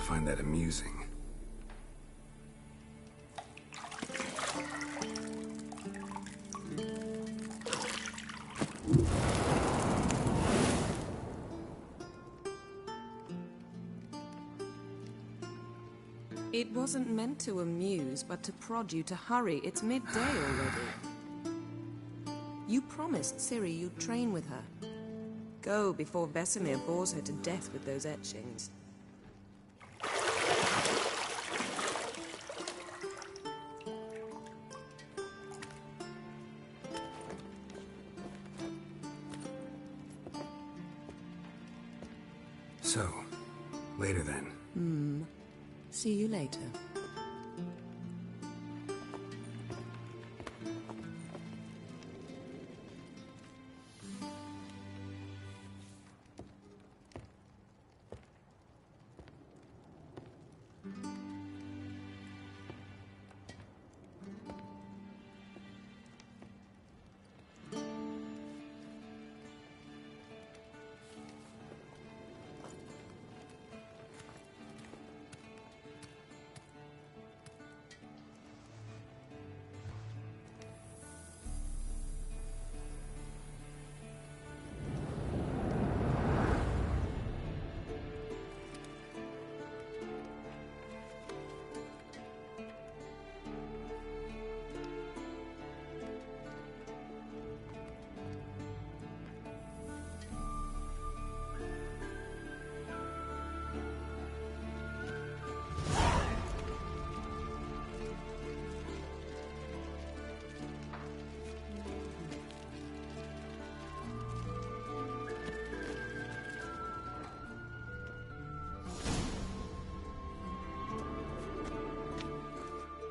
find that amusing. It wasn't meant to amuse, but to prod you to hurry. It's midday already. You promised Ciri you'd train with her. Go before Vesemir bores her to death with those etchings. So, later then. See you later.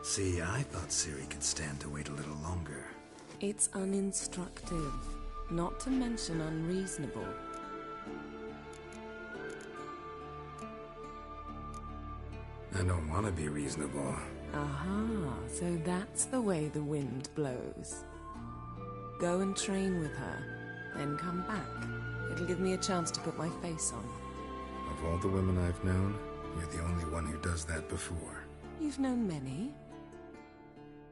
See, I thought Ciri could stand to wait a little longer. It's uninstructive, not to mention unreasonable. I don't want to be reasonable. Aha, so that's the way the wind blows. Go and train with her, then come back. It'll give me a chance to put my face on. Of all the women I've known, you're the only one who does that before. You've known many.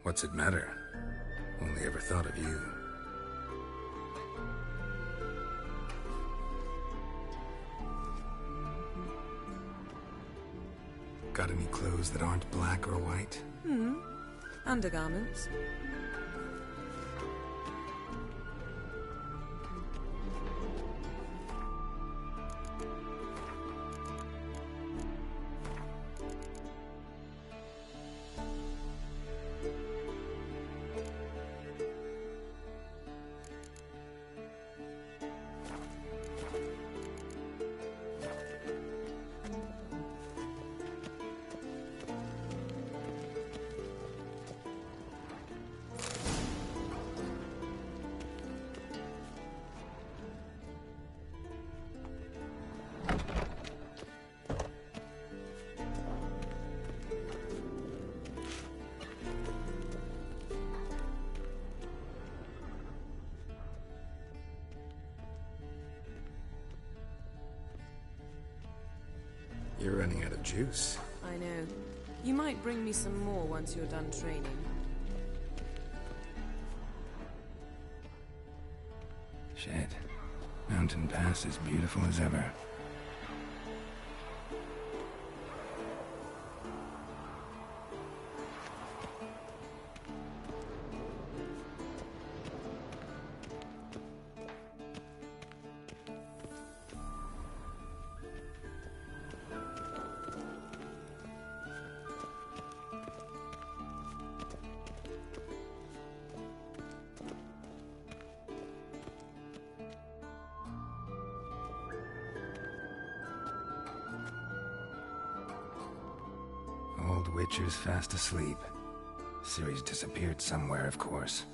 What's it matter? Only ever thought of you. Got any clothes that aren't black or white? Undergarments. You're running out of juice. I know. You might bring me some more once you're done training. Shit. Mountain Pass is beautiful as ever. Old Witcher's fast asleep. Ciri's disappeared somewhere, of course.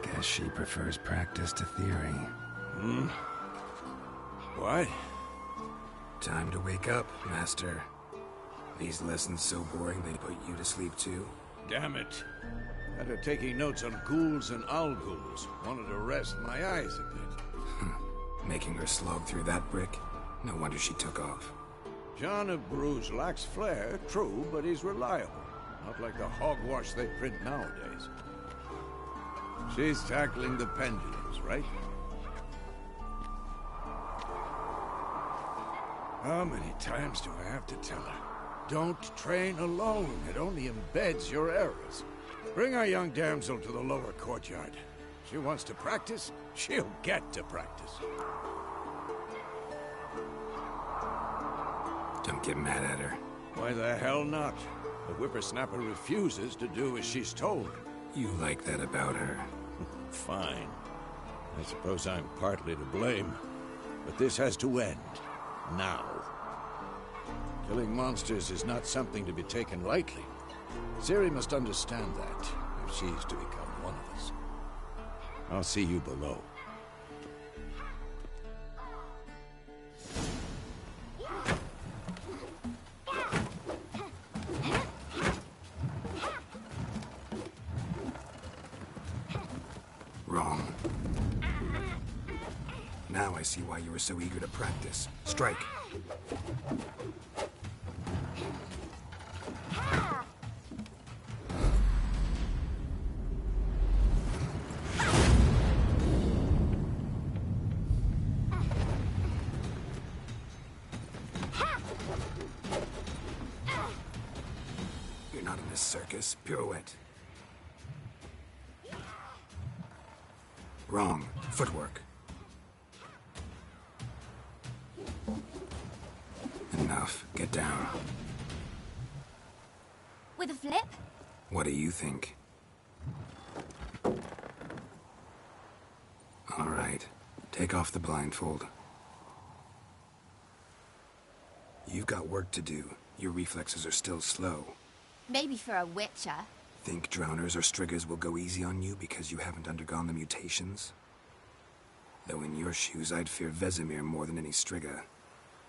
Guess she prefers practice to theory. Why? Time to wake up, Master. These lessons so boring they put you to sleep too? Damn it. After taking notes on ghouls and al-ghouls, wanted to rest my eyes a bit. Making her slog through that brick? No wonder she took off. John of Bruges lacks flair, true, but he's reliable. Not like the hogwash they print nowadays. She's tackling the pendulums, right? How many times do I have to tell her? Don't train alone. It only embeds your errors. Bring our young damsel to the lower courtyard. She wants to practice, she'll get to practice. Don't get mad at her. Why the hell not? The whippersnapper refuses to do as she's told. You like that about her. Fine. I suppose I'm partly to blame. But this has to end. Now. Killing monsters is not something to be taken lightly. Ciri must understand that, if she's to become one of us. I'll see you below. Wrong. Now I see why you were so eager to practice. Strike. You're not in this circus. Pirouette. Wrong. Footwork. Enough. Get down. With a flip? What do you think? All right. Take off the blindfold. You've got work to do. Your reflexes are still slow. Maybe for a witcher. Think drowners or striggers will go easy on you because you haven't undergone the mutations? Though in your shoes, I'd fear Vesemir more than any strigger.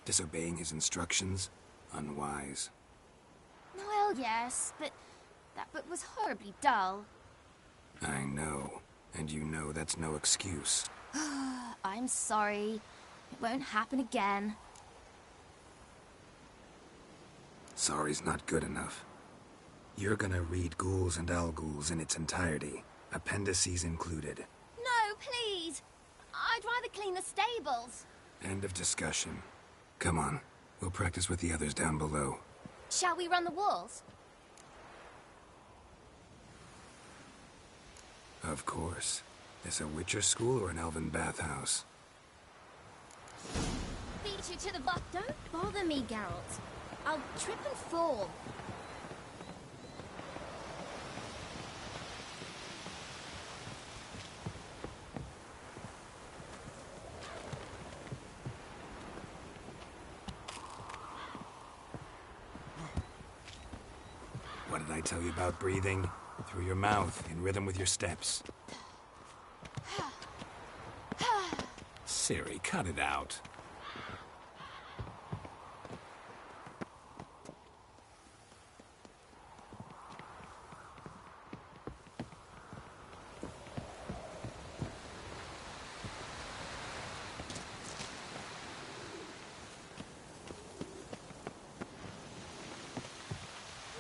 Disobeying his instructions? Unwise. Well, yes, but that book was horribly dull. I know. And you know that's no excuse. I'm sorry. It won't happen again. Sorry's not good enough. You're gonna read Ghouls and Al-Ghouls in its entirety, appendices included. No, please! I'd rather clean the stables. End of discussion. Come on, we'll practice with the others down below. Shall we run the walls? Of course. This a Witcher school or an elven bathhouse? Beat you to the butt. Don't bother me, Geralt. I'll trip and fall. What did I tell you about breathing? Through your mouth, in rhythm with your steps. Ciri, cut it out.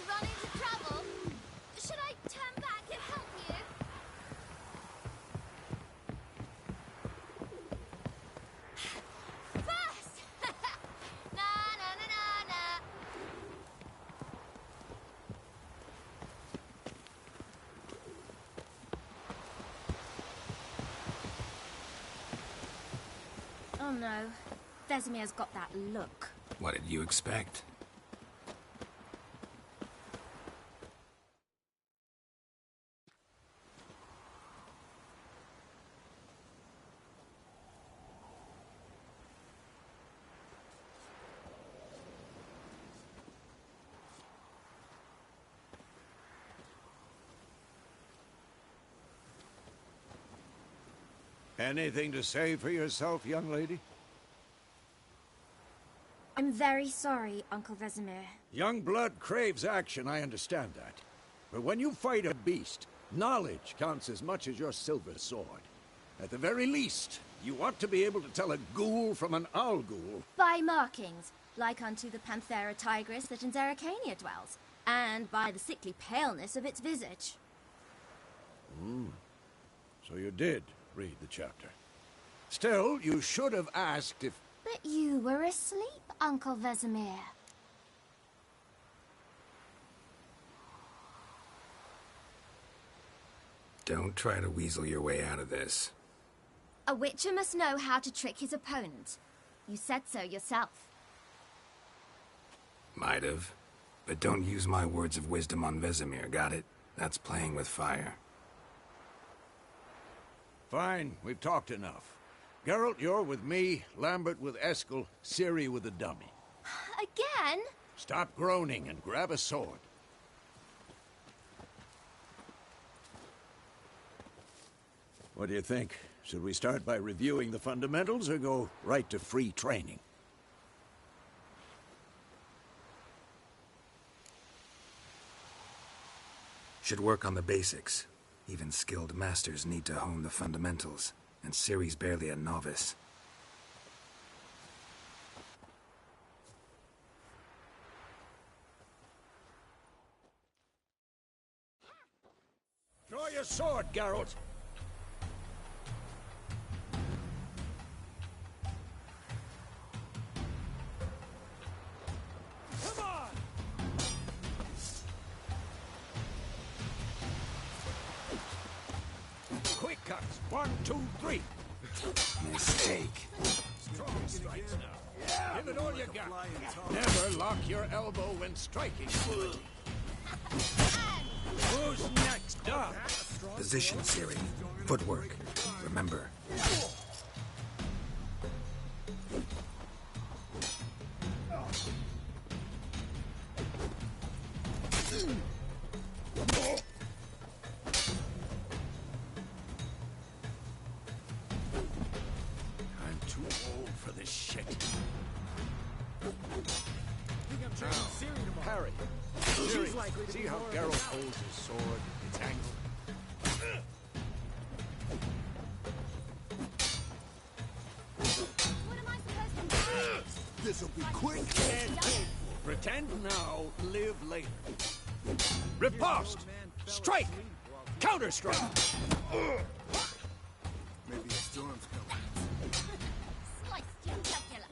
Run into trouble? Should I turn back and help you? Fast! Na na na na na. Oh no, Vesemir's got that look. What did you expect? Anything to say for yourself, young lady? I'm very sorry, Uncle Vesemir. Young blood craves action, I understand that. But when you fight a beast, knowledge counts as much as your silver sword. At the very least, you ought to be able to tell a ghoul from an owl ghoul. By markings, like unto the Panthera tigris that in Zerrikania dwells, and by the sickly paleness of its visage. So you did read the chapter. Still, you should have asked if... But you were asleep, Uncle Vesemir. Don't try to weasel your way out of this. A witcher must know how to trick his opponent. You said so yourself. Might have. But don't use my words of wisdom on Vesemir, got it? That's playing with fire. Fine, we've talked enough. Geralt, you're with me, Lambert with Eskel, Ciri with the dummy. Again? Stop groaning and grab a sword. What do you think? Should we start by reviewing the fundamentals or go right to free training? Should work on the basics. Even skilled masters need to hone the fundamentals, and Ciri's barely a novice. Draw your sword, Geralt! Come on! Quick cuts! 1, 2, 3! Mistake. Strong strikes now. Give it all you got. Never lock your elbow when striking. Who's next up? Position, Ciri. Footwork. Remember. I'm too old for this shit. Parry. Ciri, see how Geralt holds his sword? It's angled. What am I supposed to do? This'll be quick. Pretend now, live later. Riposte! Strike! Counter-strike! Maybe a storm's coming. Sliced your jugular.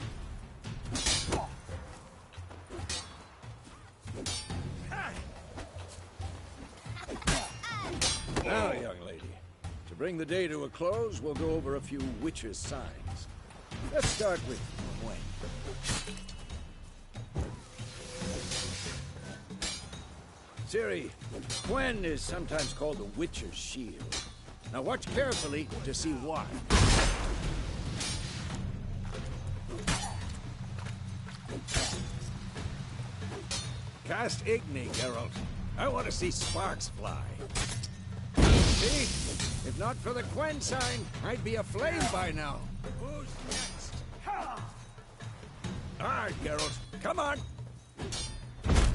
Now, young lady, to bring the day to a close, we'll go over a few witches' signs. Let's start with Gwen. Ciri, Gwen is sometimes called the Witcher's Shield. Now watch carefully to see why. Cast Igni, Geralt. I want to see sparks fly. See? If not for the Gwen sign, I'd be aflame by now. Who's next? Ard, Geralt. Come on.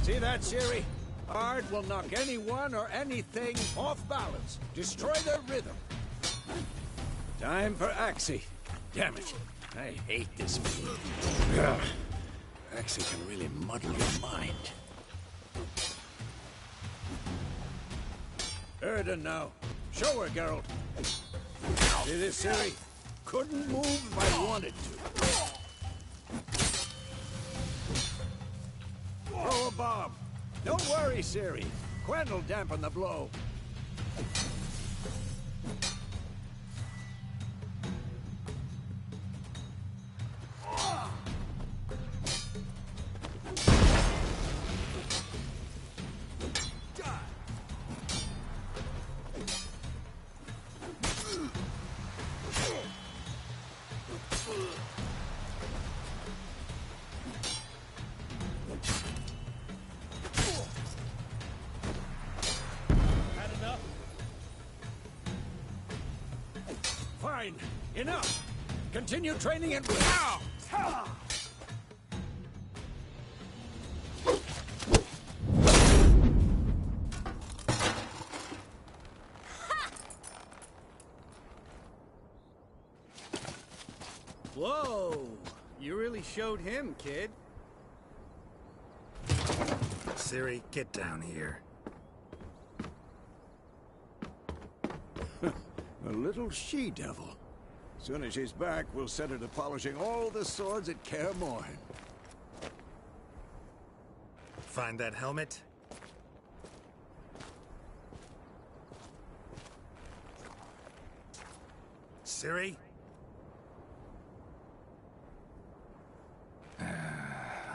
See that, Ciri? Ard will knock anyone or anything off balance. Destroy their rhythm. Time for Axie. Damn it. I hate this feeling. Ugh. Axie can really muddle your mind. Erden now. Show her, Geralt. See this, Ciri? Couldn't move if I wanted to. Throw a bomb. Don't worry, Ciri. Gwen will dampen the blow. Fine. Enough. Continue training and... Ow! Whoa! You really showed him, kid. Ciri, get down here. A little she-devil. Soon as she's back, we'll set her to polishing all the swords at Kaer Morhen. Find that helmet? Ciri?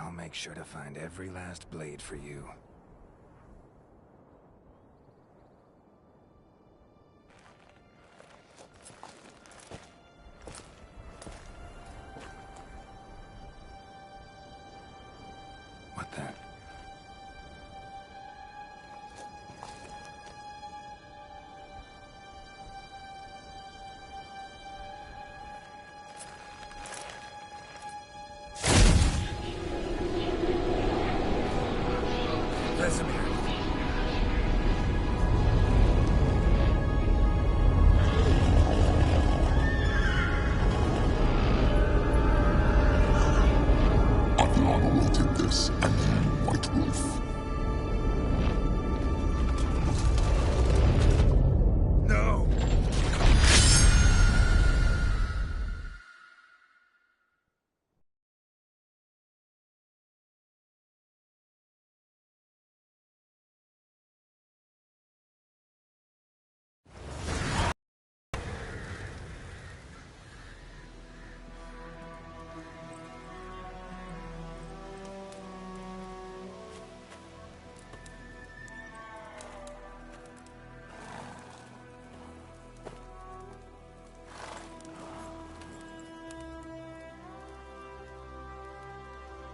I'll make sure to find every last blade for you. What the? Vesemir. Adriana will take this, and you, White Wolf. No!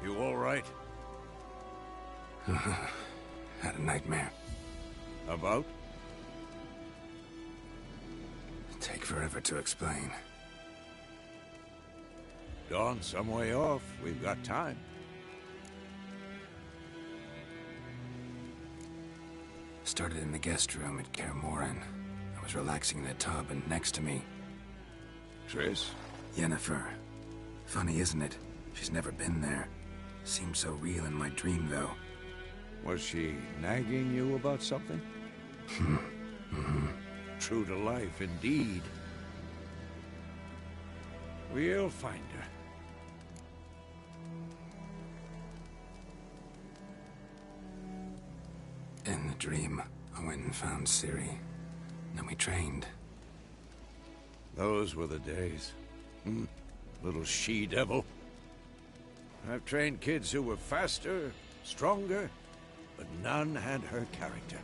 You all right? Had a nightmare. About? Take forever to explain. Dawn's some way off. We've got time. Started in the guest room at Kaer Morhen. I was relaxing in a tub, and next to me, Triss? Yennefer. Funny, isn't it? She's never been there. Seemed so real in my dream, though. Was she nagging you about something? True to life, indeed. We'll find her. In the dream, I went and found Ciri. Then we trained. Those were the days. Little she-devil. I've trained kids who were faster, stronger, but none had her character.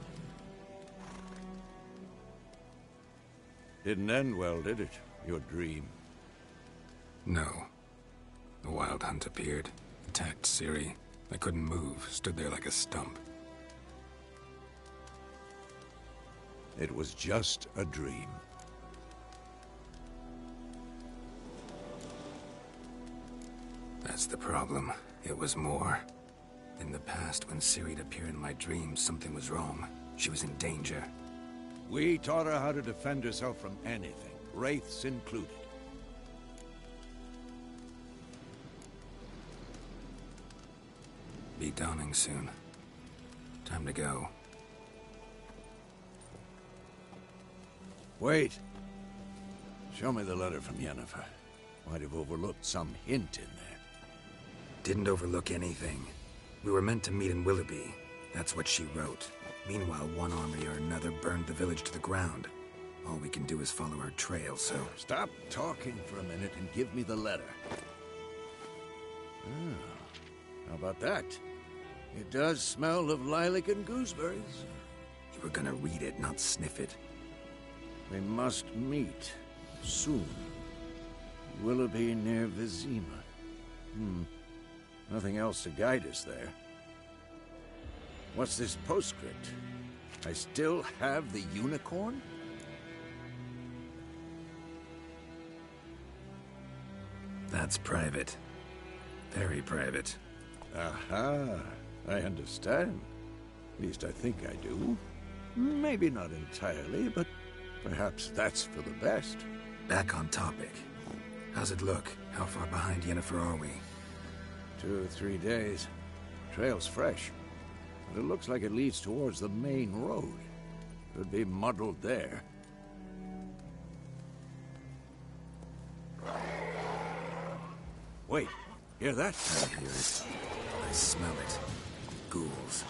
Didn't end well, did it? Your dream? No. The Wild Hunt appeared, attacked Ciri. I couldn't move, stood there like a stump. It was just a dream. That's the problem. It was more. In the past, when Ciri'd appear in my dreams, something was wrong. She was in danger. We taught her how to defend herself from anything, wraiths included. Be dawning soon. Time to go. Wait. Show me the letter from Yennefer. Might have overlooked some hint in there. Didn't overlook anything. We were meant to meet in Willoughby. That's what she wrote. Meanwhile, one army or another burned the village to the ground. All we can do is follow her trail, so... Stop talking for a minute and give me the letter. How about that? It does smell of lilac and gooseberries. You were gonna read it, not sniff it. We must meet soon. Willoughby near Vizima. Nothing else to guide us there. What's this postscript? I still have the unicorn? That's private. Very private. Aha, I understand. At least I think I do. Maybe not entirely, but perhaps that's for the best. Back on topic. How's it look? How far behind Yennefer are we? 2 or 3 days. Trail's fresh, but it looks like it leads towards the main road. Could be muddled there. Wait, hear that? I hear it. I smell it. Ghouls.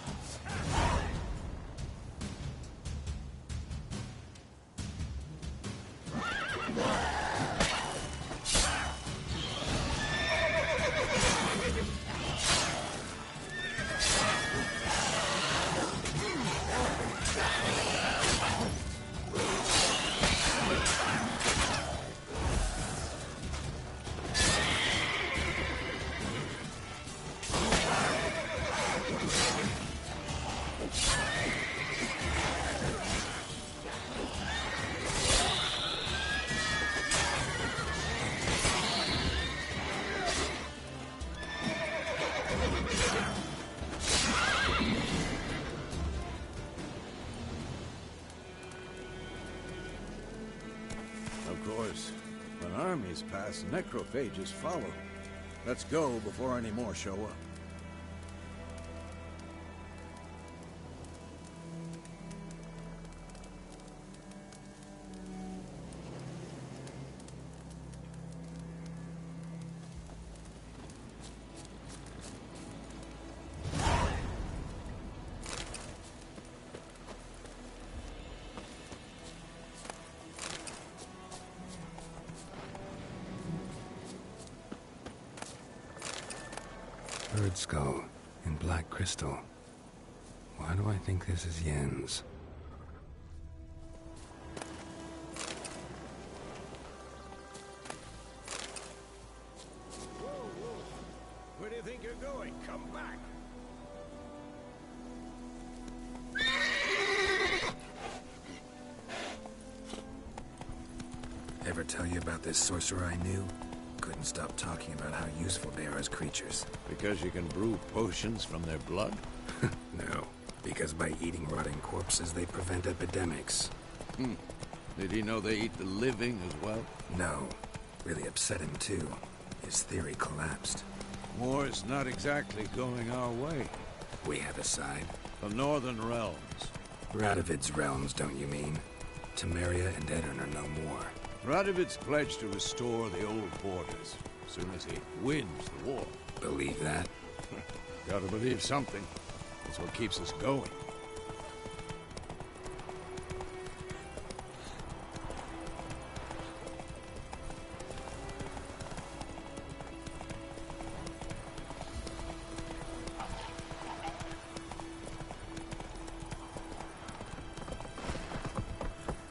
Of course, when armies pass, necrophages follow. Let's go before any more show up. Bird skull in black crystal. Why do I think this is Yen's? Where do you think you're going? Come back! Ever tell you about this sorcerer I knew? Couldn't stop talking about how useful they are as creatures. Because you can brew potions from their blood? No, because by eating rotting corpses, they prevent epidemics. Did he know they eat the living as well? No, really upset him too. His theory collapsed. War's not exactly going our way. We have a side. The Northern Realms. Radovid's realms, don't you mean? Temeria and Edirn are no more. Radovid's pledged to restore the old borders, as soon as he wins the war. Believe that? Gotta believe something. That's what keeps us going.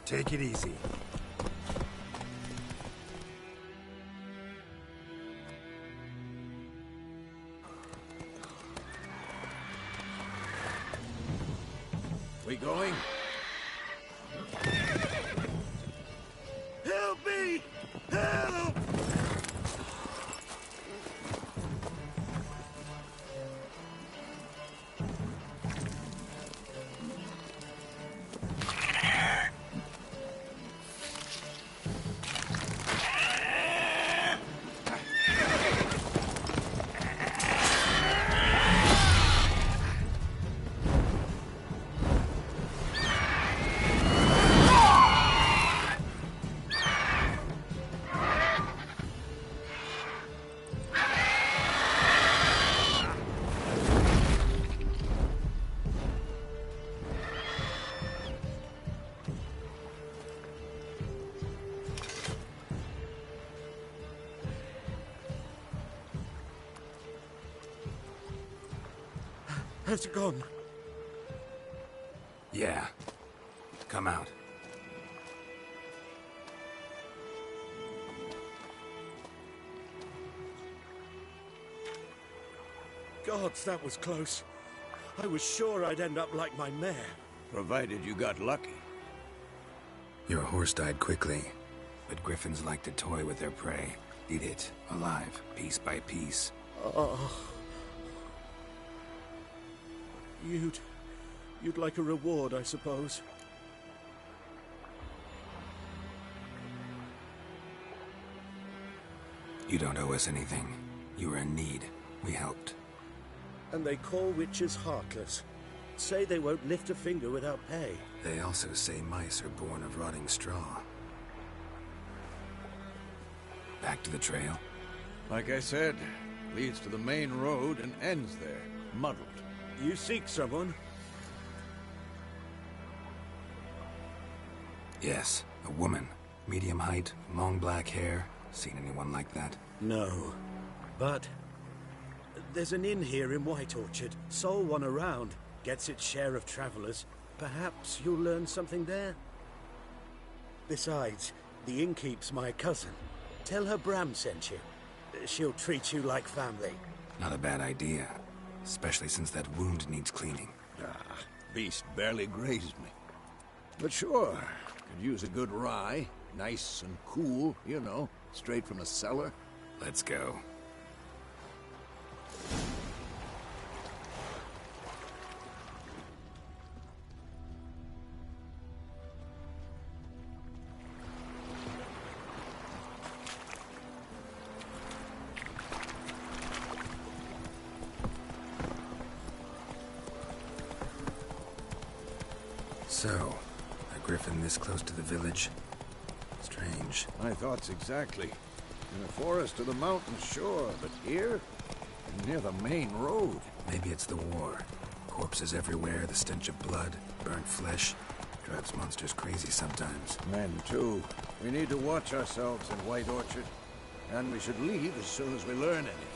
Take it easy. We going? Help me! Help! Has it gone? Yeah. Come out. Gods, that was close. I was sure I'd end up like my mare. Provided you got lucky. Your horse died quickly, but griffins like to toy with their prey. Eat it, alive, piece by piece. Oh. You'd like a reward, I suppose. You don't owe us anything. You were in need. We helped. And they call witches heartless. Say they won't lift a finger without pay. They also say mice are born of rotting straw. Back to the trail? Like I said, leads to the main road and ends there, muddled. You seek someone? Yes, a woman. Medium height, long black hair. Seen anyone like that? No. But there's an inn here in White Orchard. Sole one around. Gets its share of travelers. Perhaps you'll learn something there? Besides, the innkeep's my cousin. Tell her Bram sent you. She'll treat you like family. Not a bad idea. Especially since that wound needs cleaning. Beast barely grazed me. But sure, could use a good rye. Nice and cool, you know, straight from the cellar. Let's go. So, a griffin this close to the village? Strange. My thoughts exactly. In a forest or the mountains, sure, but here? Near the main road. Maybe it's the war. Corpses everywhere, the stench of blood, burnt flesh. Drives monsters crazy sometimes. Men, too. We need to watch ourselves in White Orchard. And we should leave as soon as we learn anything.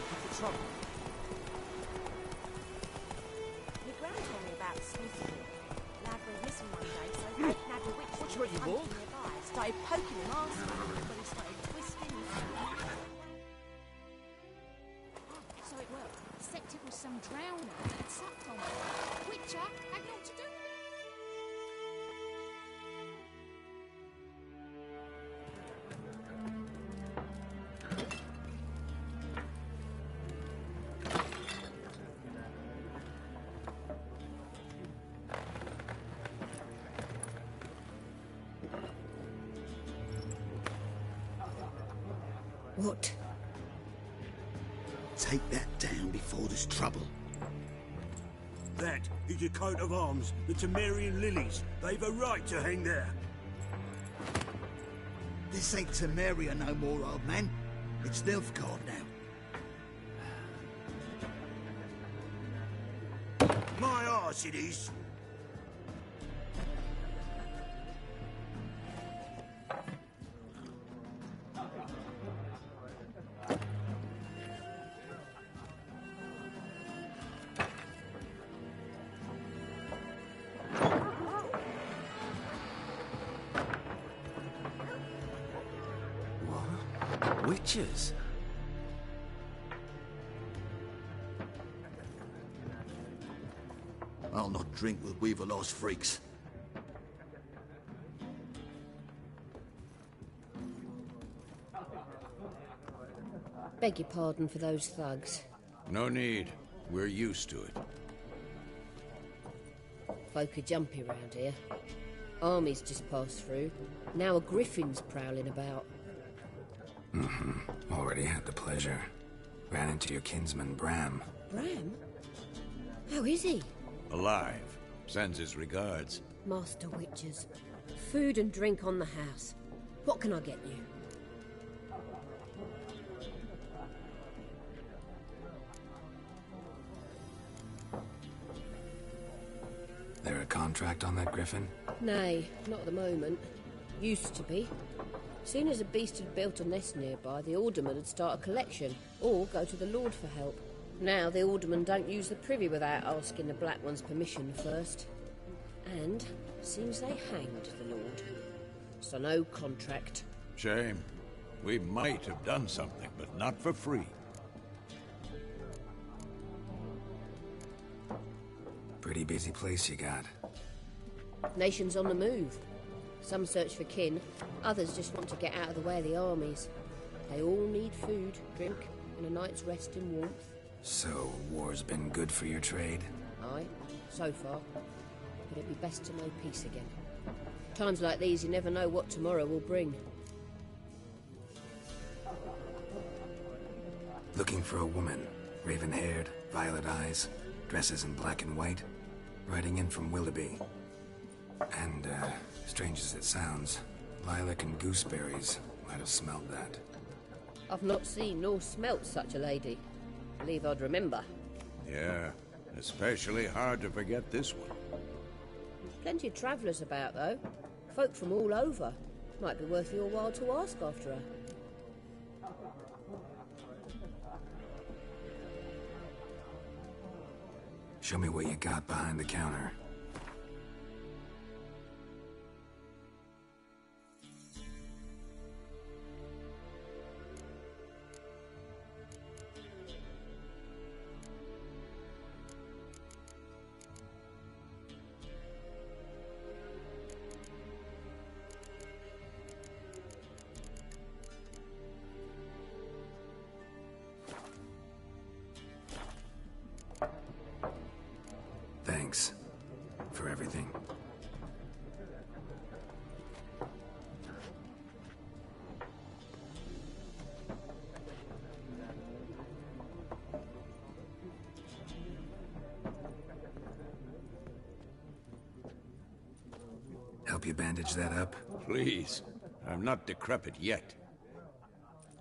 What's the trouble? My gran told me about Smithy. Lad went missing one day, so they nabbed a witch. What's what you hunting want? nearby. Started poking him arsehole, but he started twisting his So it worked. Except it was some drowner that sucked on it. Witcher had naught to do with it. What? Take that down before there's trouble. That is a coat of arms, the Temerian lilies. They've a right to hang there. This ain't Temeria no more, old man. It's Nilfgaard now. My arse it is. Witches? I'll not drink with Weaverlaw's freaks. Beg your pardon for those thugs. No need. We're used to it. Folk are jumpy round here. Armies just passed through. Now a griffin's prowling about. Already had the pleasure. Ran into your kinsman, Bram. Bram? How is he? Alive. Sends his regards. Master Witchers. Food and drink on the house. What can I get you? There a contract on that griffin? Nay, not at the moment. Used to be. Soon as a beast had built a nest nearby, the alderman would start a collection, or go to the Lord for help. Now the aldermen don't use the privy without asking the Black One's permission first. And seems they hanged the Lord. So no contract. Shame. We might have done something, but not for free. Pretty busy place you got. Nations on the move. Some search for kin, others just want to get out of the way of the armies. They all need food, drink, and a night's rest in warmth. So, war's been good for your trade? Aye, so far. But it'd be best to know peace again. Times like these, you never know what tomorrow will bring. Looking for a woman. Raven-haired, violet eyes, dresses in black and white. Riding in from Willoughby. And, strange as it sounds, lilac and gooseberries might have smelled that. I've not seen nor smelt such a lady. Believe I'd remember. Yeah, especially hard to forget this one. Plenty of travellers about, though. Folk from all over. Might be worth your while to ask after her. Show me what you got behind the counter. Thanks for everything. Help you bandage that up? Please. I'm not decrepit yet.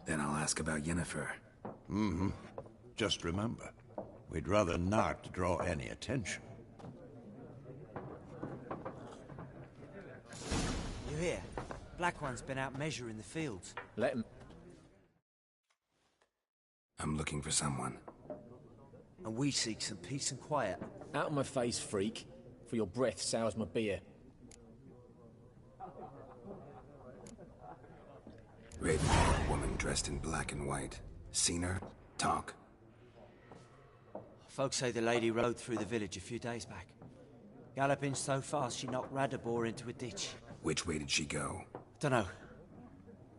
Then I'll ask about Yennefer. Mm-hmm. Just remember, we'd rather not draw any attention. You hear? Black One's been out measuring the fields. Let him. I'm looking for someone. And we seek some peace and quiet. Out of my face, freak. For your breath sours my beer. Raven-haired woman dressed in black and white. Seen her? Talk. Folks say the lady rode through the village a few days back. Galloping so fast she knocked Radabor into a ditch. Which way did she go? Dunno.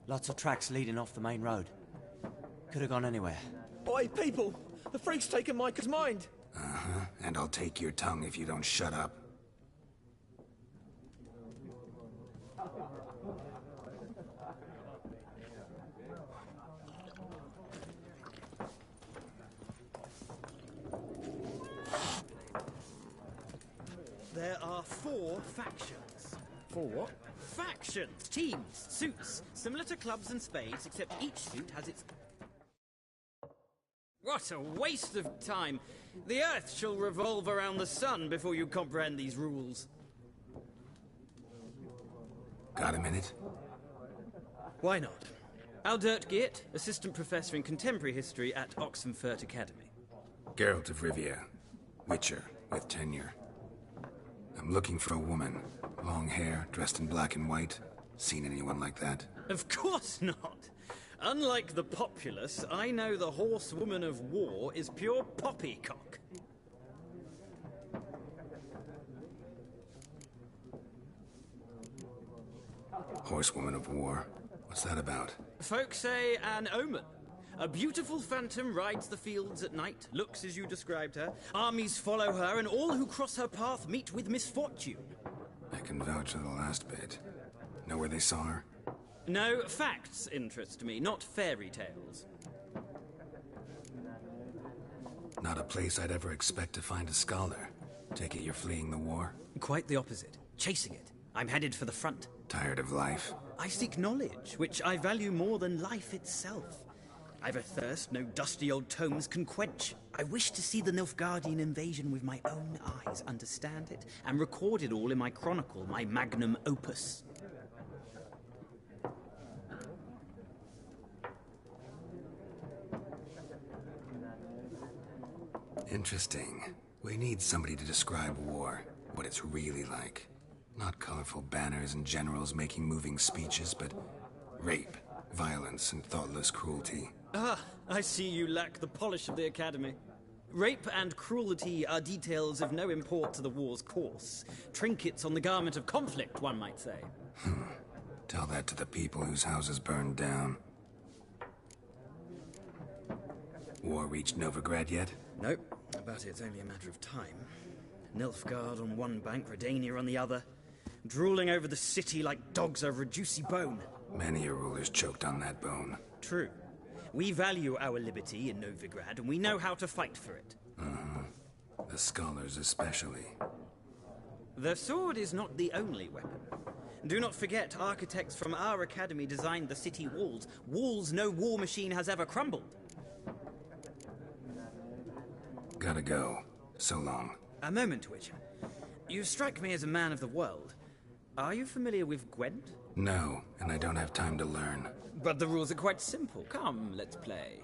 Lots of tracks leading off the main road. Could have gone anywhere. Oi, people! The freak's taken Micah's mind! Uh-huh. And I'll take your tongue if you don't shut up. There are 4 factions. 4 what? Factions, teams, suits, similar to clubs and spades, except each suit has its... What a waste of time! The Earth shall revolve around the sun before you comprehend these rules. Got a minute? Why not? Aldert Geert, Assistant Professor in Contemporary History at Oxenfurt Academy. Geralt of Rivia. Witcher, with tenure. I'm looking for a woman. Long hair, dressed in black and white. Seen anyone like that? Of course not! Unlike the populace, I know the horsewoman of war is pure poppycock. Horsewoman of war? What's that about? Folk say an omen. A beautiful phantom rides the fields at night, looks as you described her. Armies follow her, and all who cross her path meet with misfortune. I can vouch for the last bit. Know where they saw her? No, facts interest me, not fairy tales. Not a place I'd ever expect to find a scholar. Take it you're fleeing the war? Quite the opposite. Chasing it. I'm headed for the front. Tired of life? I seek knowledge, which I value more than life itself. I've a thirst no dusty old tomes can quench. I wish to see the Nilfgaardian invasion with my own eyes, understand it, and record it all in my chronicle, my magnum opus. Interesting. We need somebody to describe war, what it's really like. Not colorful banners and generals making moving speeches, but rape, violence, and thoughtless cruelty. Ah, I see you lack the polish of the Academy. Rape and cruelty are details of no import to the war's course. Trinkets on the garment of conflict, one might say. Tell that to the people whose houses burned down. War reached Novigrad yet? Nope, but it's only a matter of time. Nilfgaard on one bank, Redania on the other. Drooling over the city like dogs over a juicy bone. Many a ruler's choked on that bone. True. We value our liberty in Novigrad, and we know how to fight for it. The scholars especially. The sword is not the only weapon. Do not forget, architects from our academy designed the city walls. Walls no war machine has ever crumbled. Gotta go. So long. A moment, Witcher. You strike me as a man of the world. Are you familiar with Gwent? No, and I don't have time to learn. But the rules are quite simple. Come, let's play.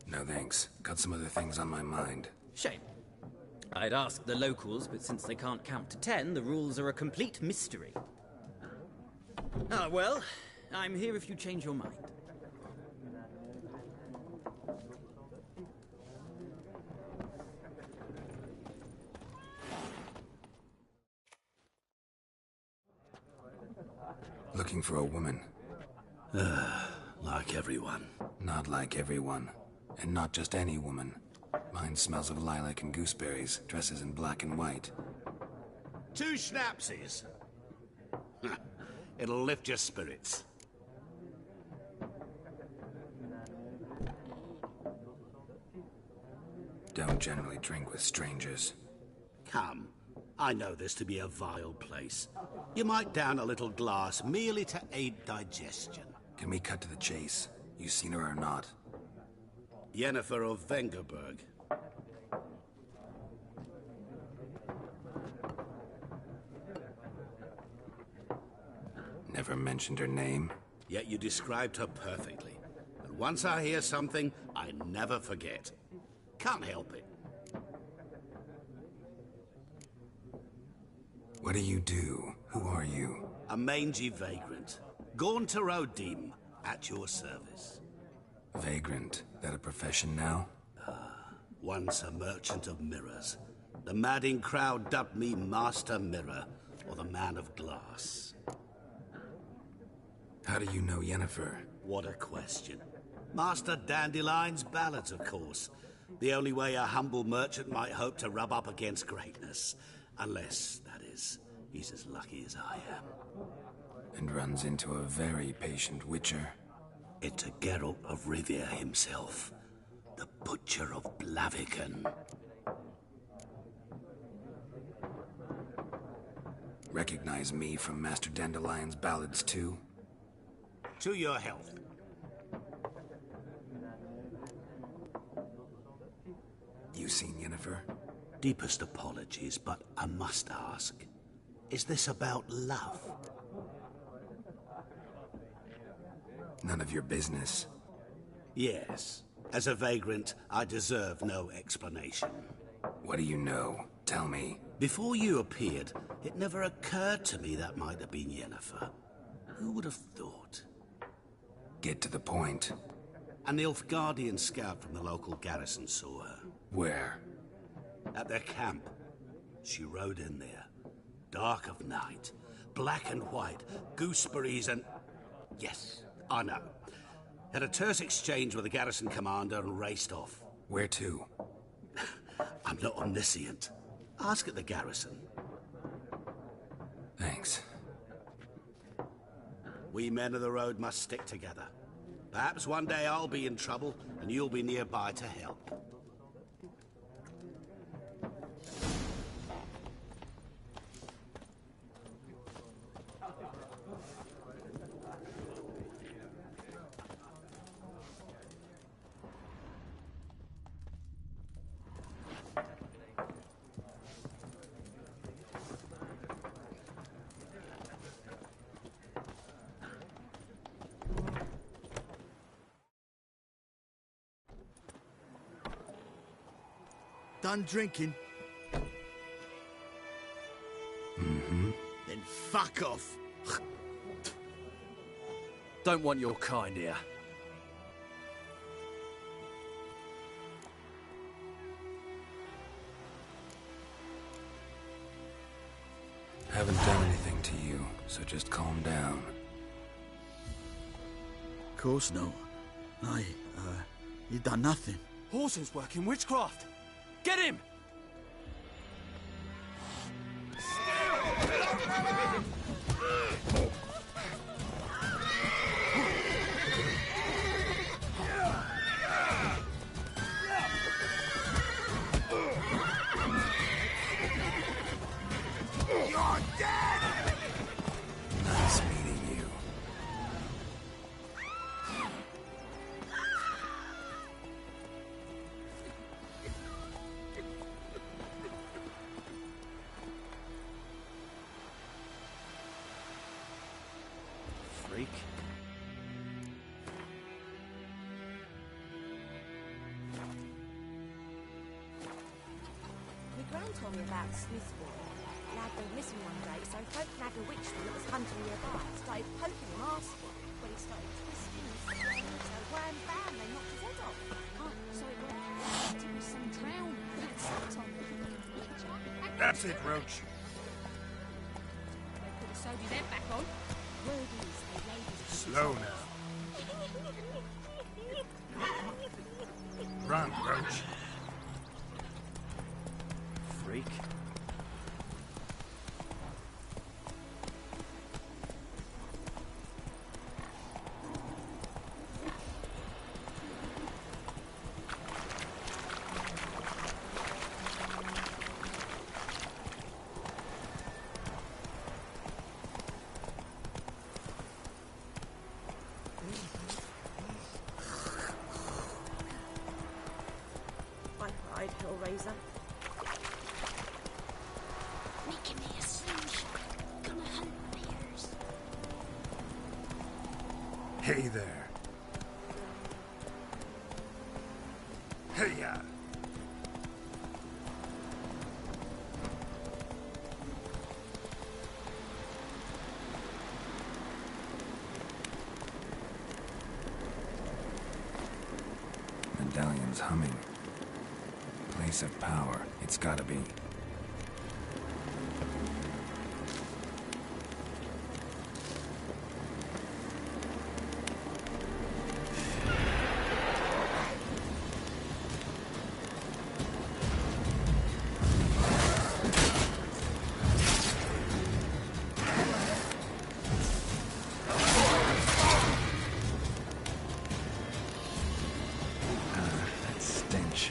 No thanks. Got some other things on my mind. Shame. I'd ask the locals, but since they can't count to 10, the rules are a complete mystery. Ah, well, I'm here if you change your mind. Looking for a woman. Like everyone. Not like everyone. And not just any woman. Mine smells of lilac and gooseberries, dresses in black and white. 2 schnapsies. It'll lift your spirits. Don't generally drink with strangers. Come. I know this to be a vile place. You might down a little glass merely to aid digestion. Can we cut to the chase? You seen her or not? Yennefer of Vengerberg. Never mentioned her name? Yet you described her perfectly. And once I hear something, I never forget. Can't help it. What do you do? Who are you? A mangy vagrant. Gaunter Odim, at your service. Vagrant? That a profession now? Once a merchant of mirrors. The madding crowd dubbed me Master Mirror, or the Man of Glass. How do you know Yennefer? What a question. Master Dandelion's ballads, of course. The only way a humble merchant might hope to rub up against greatness. Unless, that is, he's as lucky as I am. And runs into a very patient witcher. It's a Geralt of Rivia himself. The Butcher of Blaviken. Recognize me from Master Dandelion's ballads too? To your health. You seen Yennefer? Deepest apologies, but I must ask. Is this about love? None of your business. Yes. As a vagrant, I deserve no explanation. What do you know? Tell me. Before you appeared, it never occurred to me that might have been Yennefer. Who would have thought? Get to the point. An Nilfgaardian scout from the local garrison saw her. Where? At their camp. She rode in there. Dark of night. Black and white. Gooseberries and... Yes, I know. Had a terse exchange with the garrison commander and raced off. Where to? I'm not omniscient. Ask at the garrison. Thanks. We men of the road must stick together. Perhaps one day I'll be in trouble and you'll be nearby to help. Done drinking? Mm-hmm. Then fuck off. Don't want your kind here. Haven't done anything to you, so just calm down. Of course not. You done nothing. Horton's working witchcraft. Get him! Gran told me about Smith's boy. Lad went missing one day, so folk nagged a witch that was hunting nearby. Started poking him, asking. When he started twisting his brain, so wham bam, they knocked his head off. Oh, so it went. It was some drowning. That sat on him. That's it, Roach. They could have sewed his head back on. Word is, they laid his Slow now. Run, Roach. Freak. Bye-bye, Hellraiser. Making me a slingshot. Gonna hunt bears. Hey there. Hey-ya. Medallion's humming. Place of power. It's gotta be. That stench.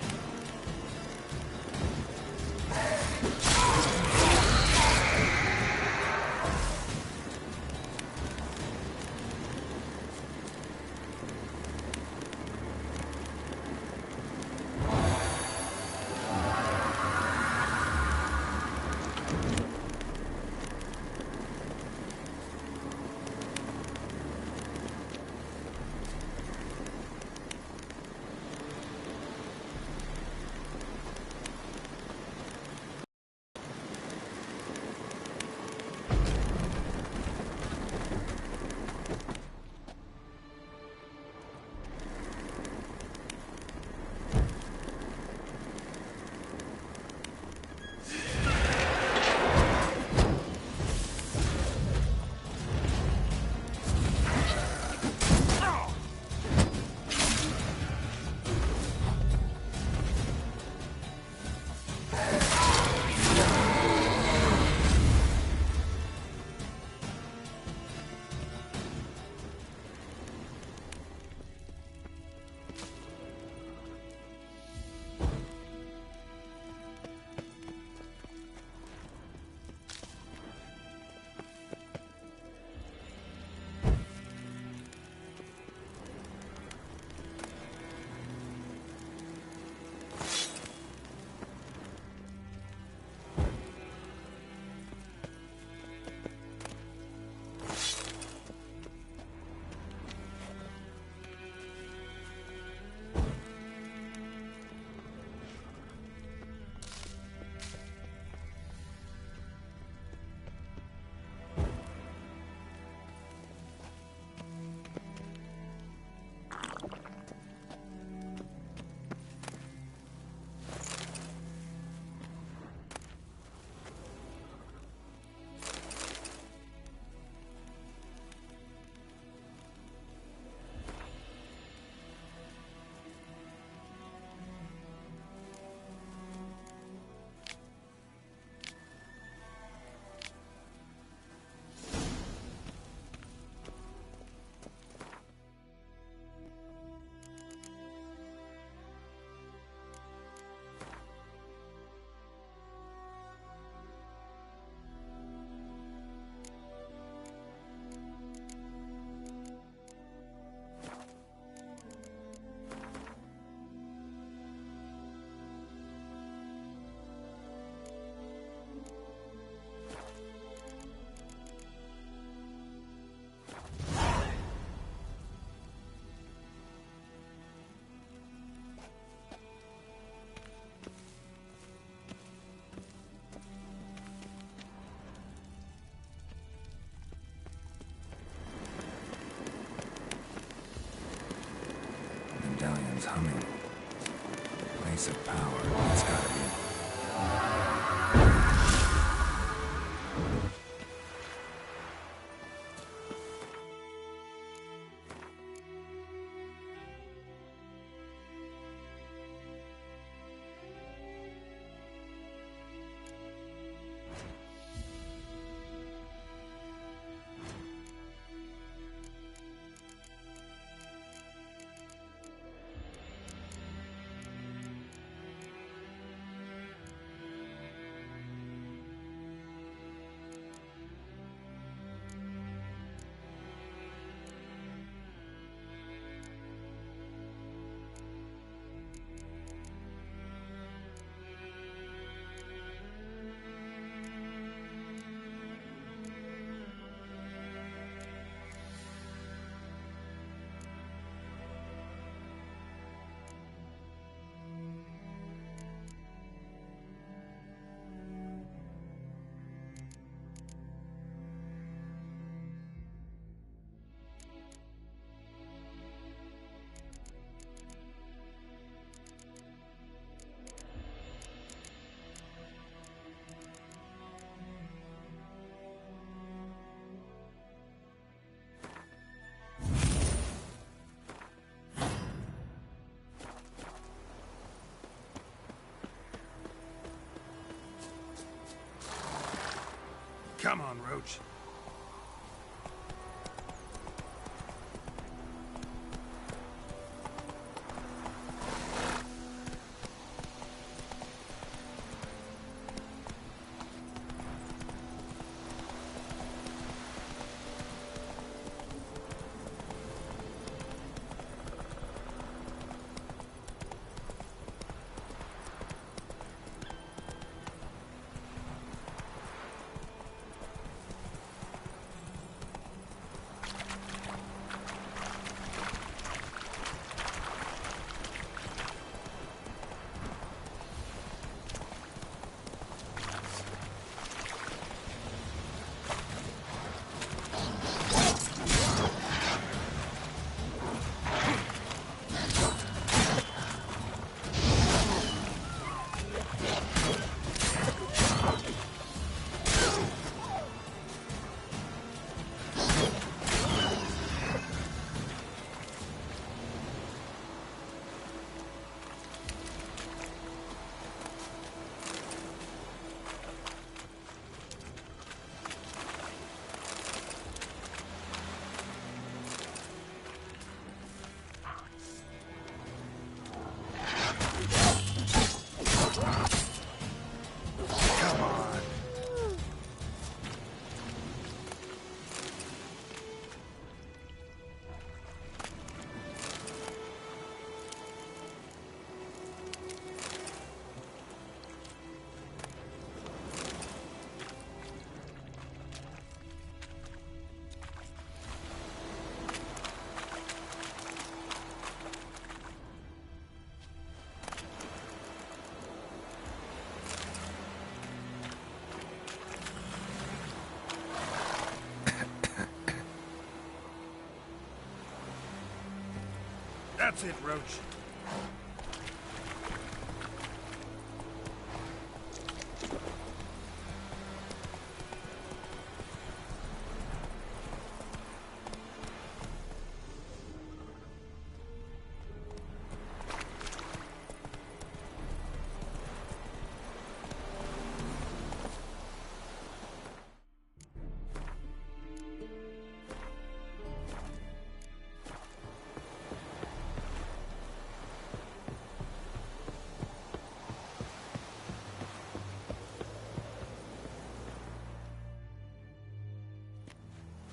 humming. Place of power. That's gotta be. Come on, Roach. That's it, Roach.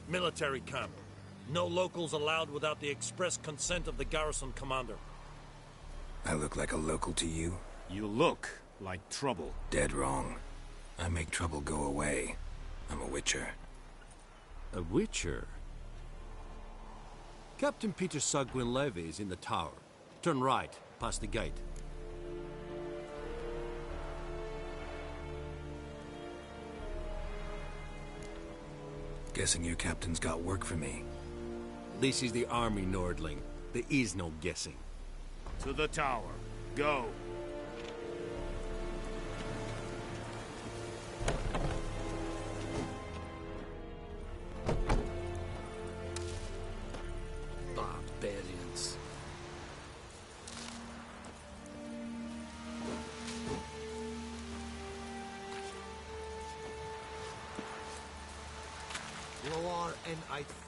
Military camp. No locals allowed without the express consent of the garrison commander. I look like a local to you? You look like trouble. Dead wrong. I make trouble go away. I'm a witcher. A witcher? Captain Peter Sagwin Levy is in the tower. Turn right, past the gate. Guessing your captain's got work for me. This is the army, Nordling. There is no guessing. To the tower. Go. Barbarians. Loar and I think.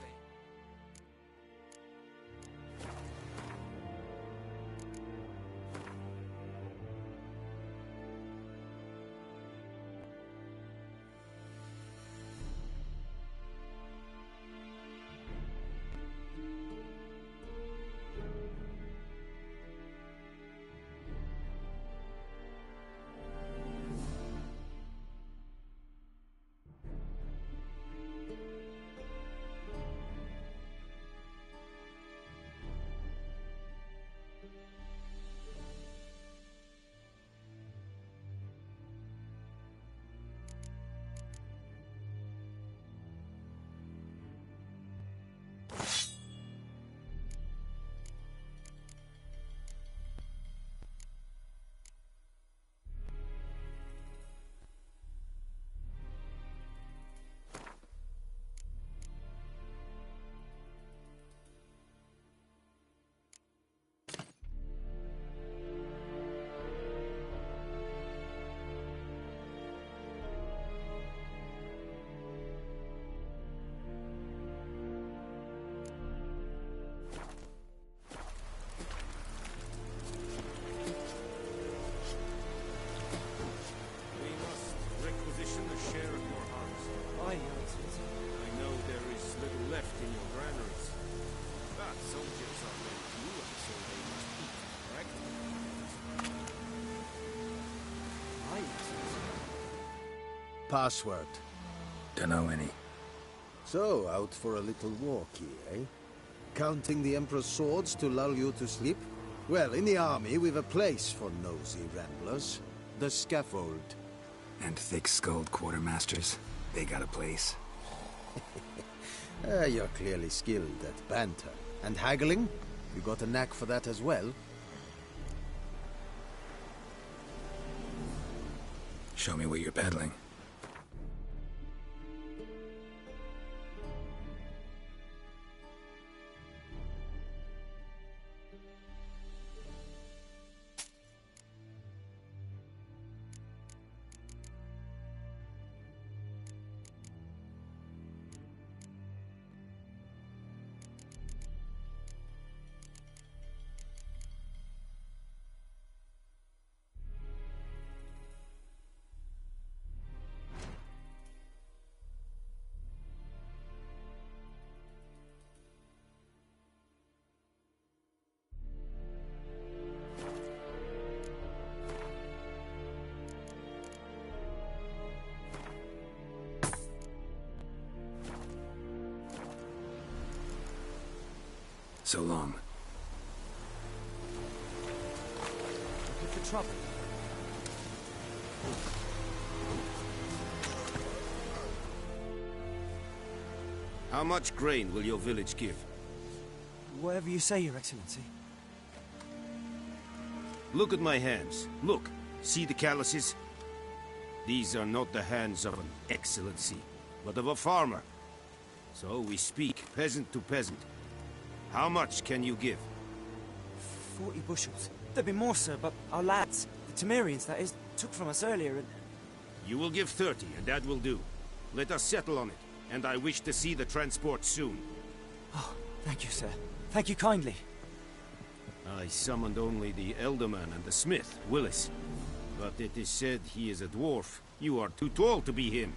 Password. Dunno any. So, out for a little walkie, eh? Counting the Emperor's swords to lull you to sleep? Well, in the army, we've a place for nosy ramblers. The scaffold. And thick-skulled quartermasters. They got a place. You're clearly skilled at banter. And haggling? You got a knack for that as well? Show me what you're peddling. So long. Looking for trouble? How much grain will your village give? Whatever you say, Your Excellency. Look at my hands. Look. See the calluses? These are not the hands of an excellency, but of a farmer. So we speak peasant to peasant. How much can you give? 40 bushels. There'd be more, sir, but our lads, the Temerians, that is, took from us earlier and... You will give 30, and that will do. Let us settle on it, and I wish to see the transport soon. Oh, thank you, sir. Thank you kindly. I summoned only the Elderman and the smith, Willis. But it is said he is a dwarf. You are too tall to be him.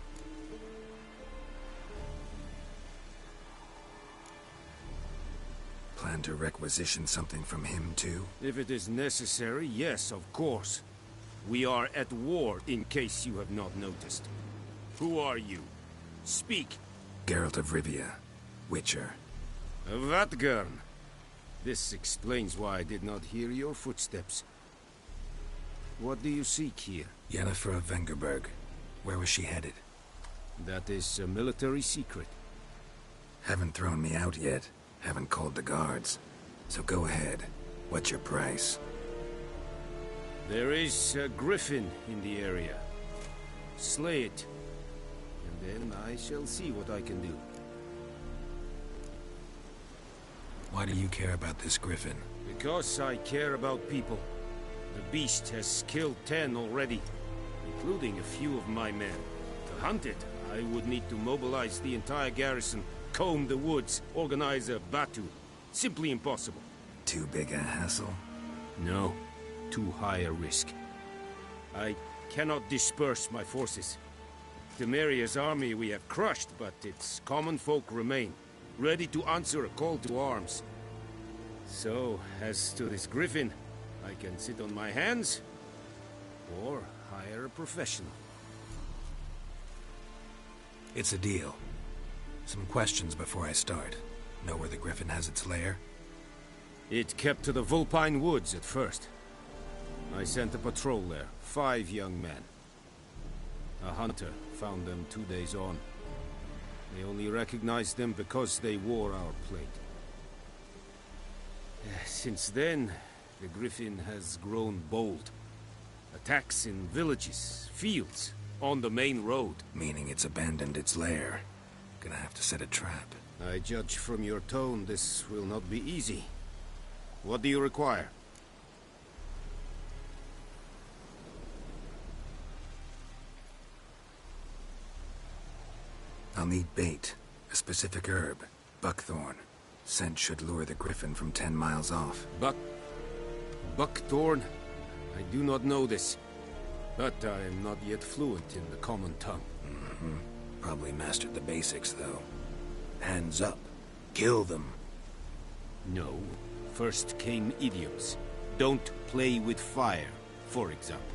Plan to requisition something from him, too? If it is necessary, yes, of course. We are at war, in case you have not noticed. Who are you? Speak. Geralt of Rivia, Witcher. Vatgern. This explains why I did not hear your footsteps. What do you seek here? Yennefer of Vengerberg. Where was she headed? That is a military secret. Haven't thrown me out yet. Haven't called the guards. So go ahead. What's your price? There is a griffin in the area. Slay it, and then I shall see what I can do. Why do you care about this griffin? Because I care about people. The beast has killed 10 already, including a few of my men. To hunt it, I would need to mobilize the entire garrison, comb the woods, organize a batu. Simply impossible. Too big a hassle? No, too high a risk. I cannot disperse my forces. Temeria's army we have crushed, but its common folk remain, ready to answer a call to arms. So, as to this griffin, I can sit on my hands, or hire a professional. It's a deal. Some questions before I start. Know where the griffin has its lair? It kept to the Vulpine Woods at first. I sent a patrol there, 5 young men. A hunter found them 2 days on. They only recognized them because they wore our plate. Since then, the griffin has grown bold. Attacks in villages, fields, on the main road. Meaning it's abandoned its lair. Gonna have to set a trap. I judge from your tone this will not be easy. What do you require? I'll need bait. A specific herb. Buckthorn. Scent should lure the griffin from 10 miles off. Buckthorn? I do not know this. But I am not yet fluent in the common tongue. Probably mastered the basics, though. Hands up. Kill them. No. First came idioms. Don't play with fire, for example.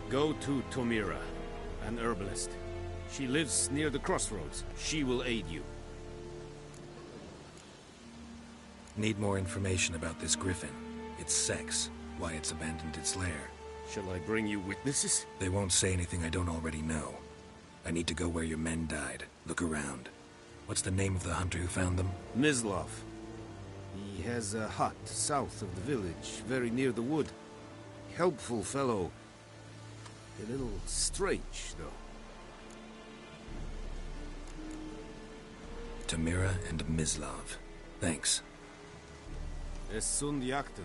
Go to Tomira, an herbalist. She lives near the crossroads. She will aid you. Need more information about this griffin. Its sex, why it's abandoned its lair. Shall I bring you witnesses? They won't say anything I don't already know. I need to go where your men died. Look around. What's the name of the hunter who found them? Mislav. He has a hut south of the village, very near the wood. Helpful fellow. A little strange, though. Tamira and Mislav. Thanks. Es sunt jakten.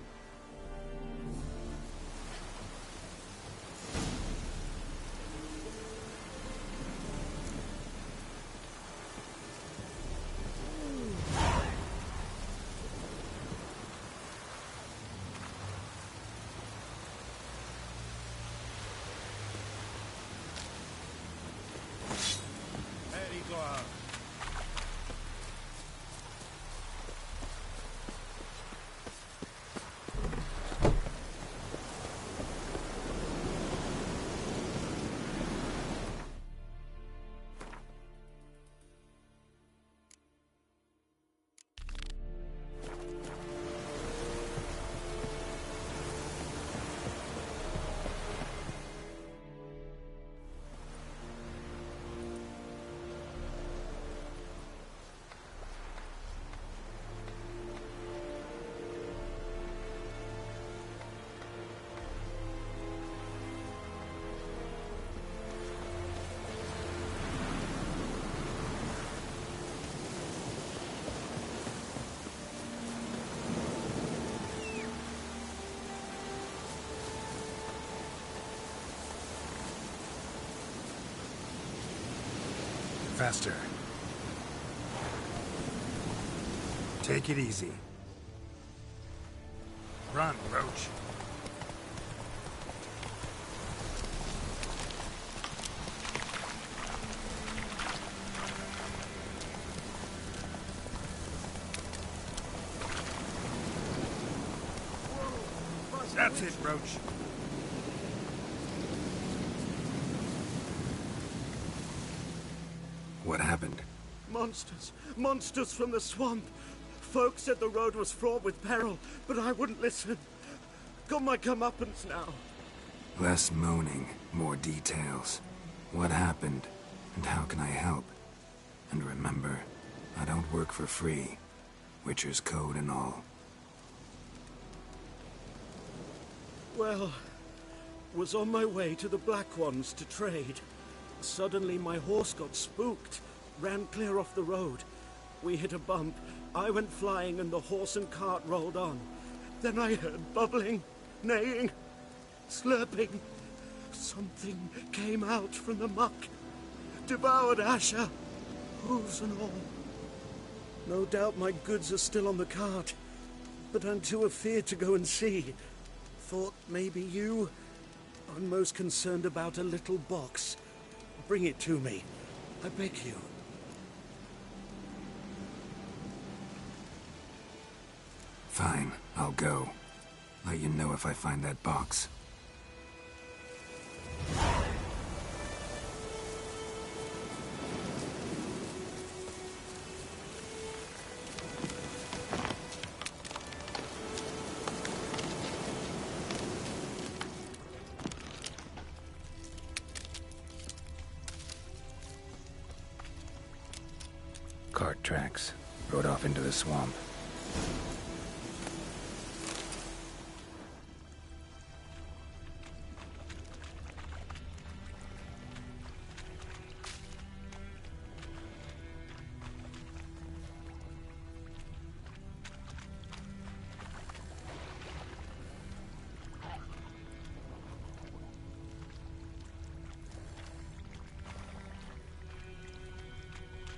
Faster. Take it easy. Run, Roach. That's it, Roach. What happened? Monsters! Monsters from the swamp! Folk said the road was fraught with peril, but I wouldn't listen. Got my comeuppance now. Less moaning, more details. What happened, and how can I help? And remember, I don't work for free. Witcher's code and all. Well, was on my way to the Black Ones to trade. Suddenly my horse got spooked, ran clear off the road. We hit a bump, I went flying and the horse and cart rolled on. Then I heard bubbling, neighing, slurping. Something came out from the muck, devoured Asher, hooves and all. No doubt my goods are still on the cart, but I'm too afeard to go and see. Thought maybe you... I'm most concerned about a little box. Bring it to me, I beg you. Fine, I'll go. Let you know if I find that box. Cart tracks. Rode off into the swamp.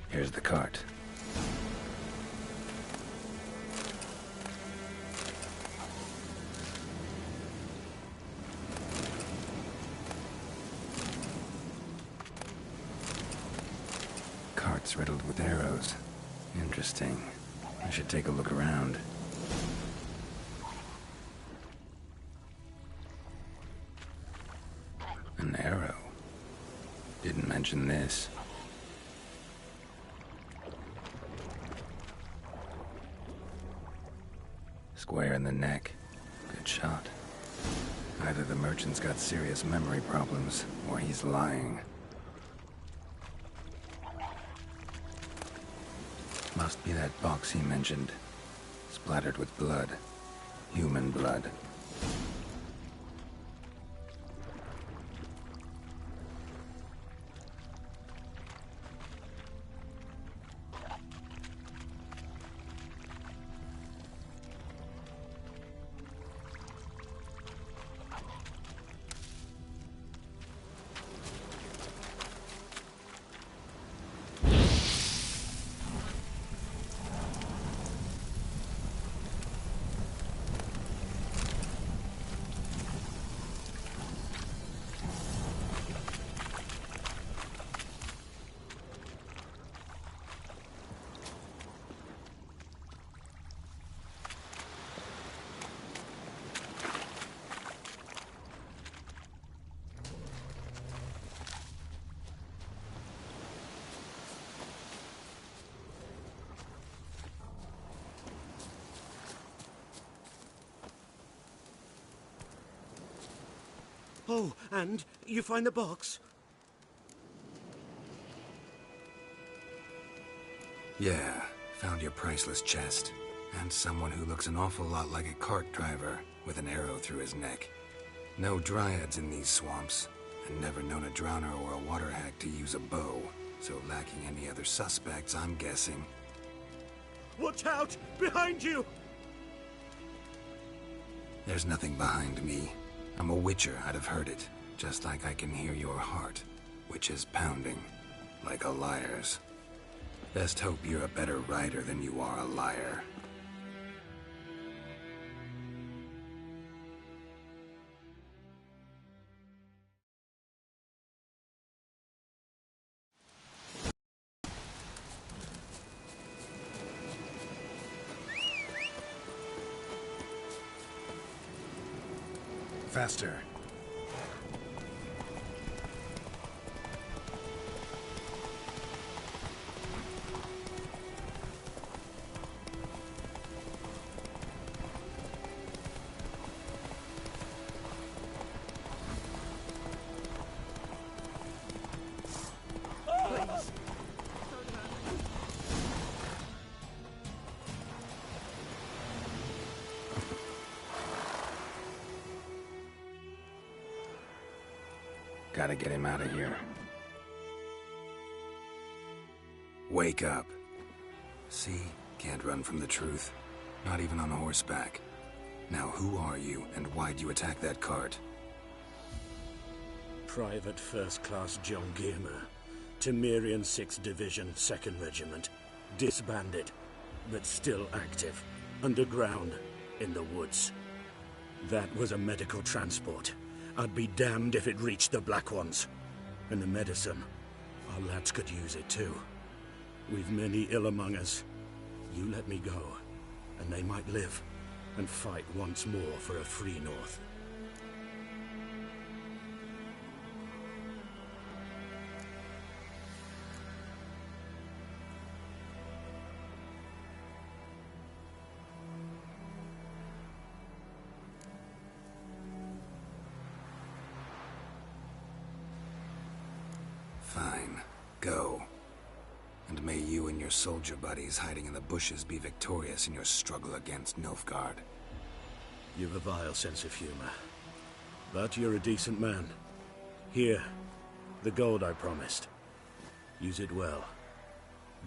Here's the cart. Cart's riddled with arrows. Interesting. I should take a look around. An arrow. Didn't mention this. Square in the neck. Good shot. Either the merchant's got serious memory problems, or he's lying. Must be that box he mentioned. Splattered with blood. Human blood. Oh, and you find the box? Yeah, found your priceless chest. And someone who looks an awful lot like a cart driver, with an arrow through his neck. No dryads in these swamps, and never known a drowner or a water hack to use a bow. So lacking any other suspects, I'm guessing. Watch out! Behind you! There's nothing behind me. I'm a witcher, I'd have heard it. Just like I can hear your heart, which is pounding, like a liar's. Best hope you're a better rider than you are a liar. Faster. Gotta get him out of here. Wake up. See? Can't run from the truth. Not even on horseback. Now who are you, and why'd you attack that cart? Private First Class John Giermer, Temerian 6th Division, 2nd Regiment. Disbanded, but still active. Underground, in the woods. That was a medical transport. I'd be damned if it reached the Black Ones. And the medicine, our lads could use it too. We've many ill among us. You let me go, and they might live, and fight once more for a free North. Fine. Go. And may you and your soldier buddies hiding in the bushes be victorious in your struggle against Nilfgaard. You've a vile sense of humor. But you're a decent man. Here, the gold I promised. Use it well.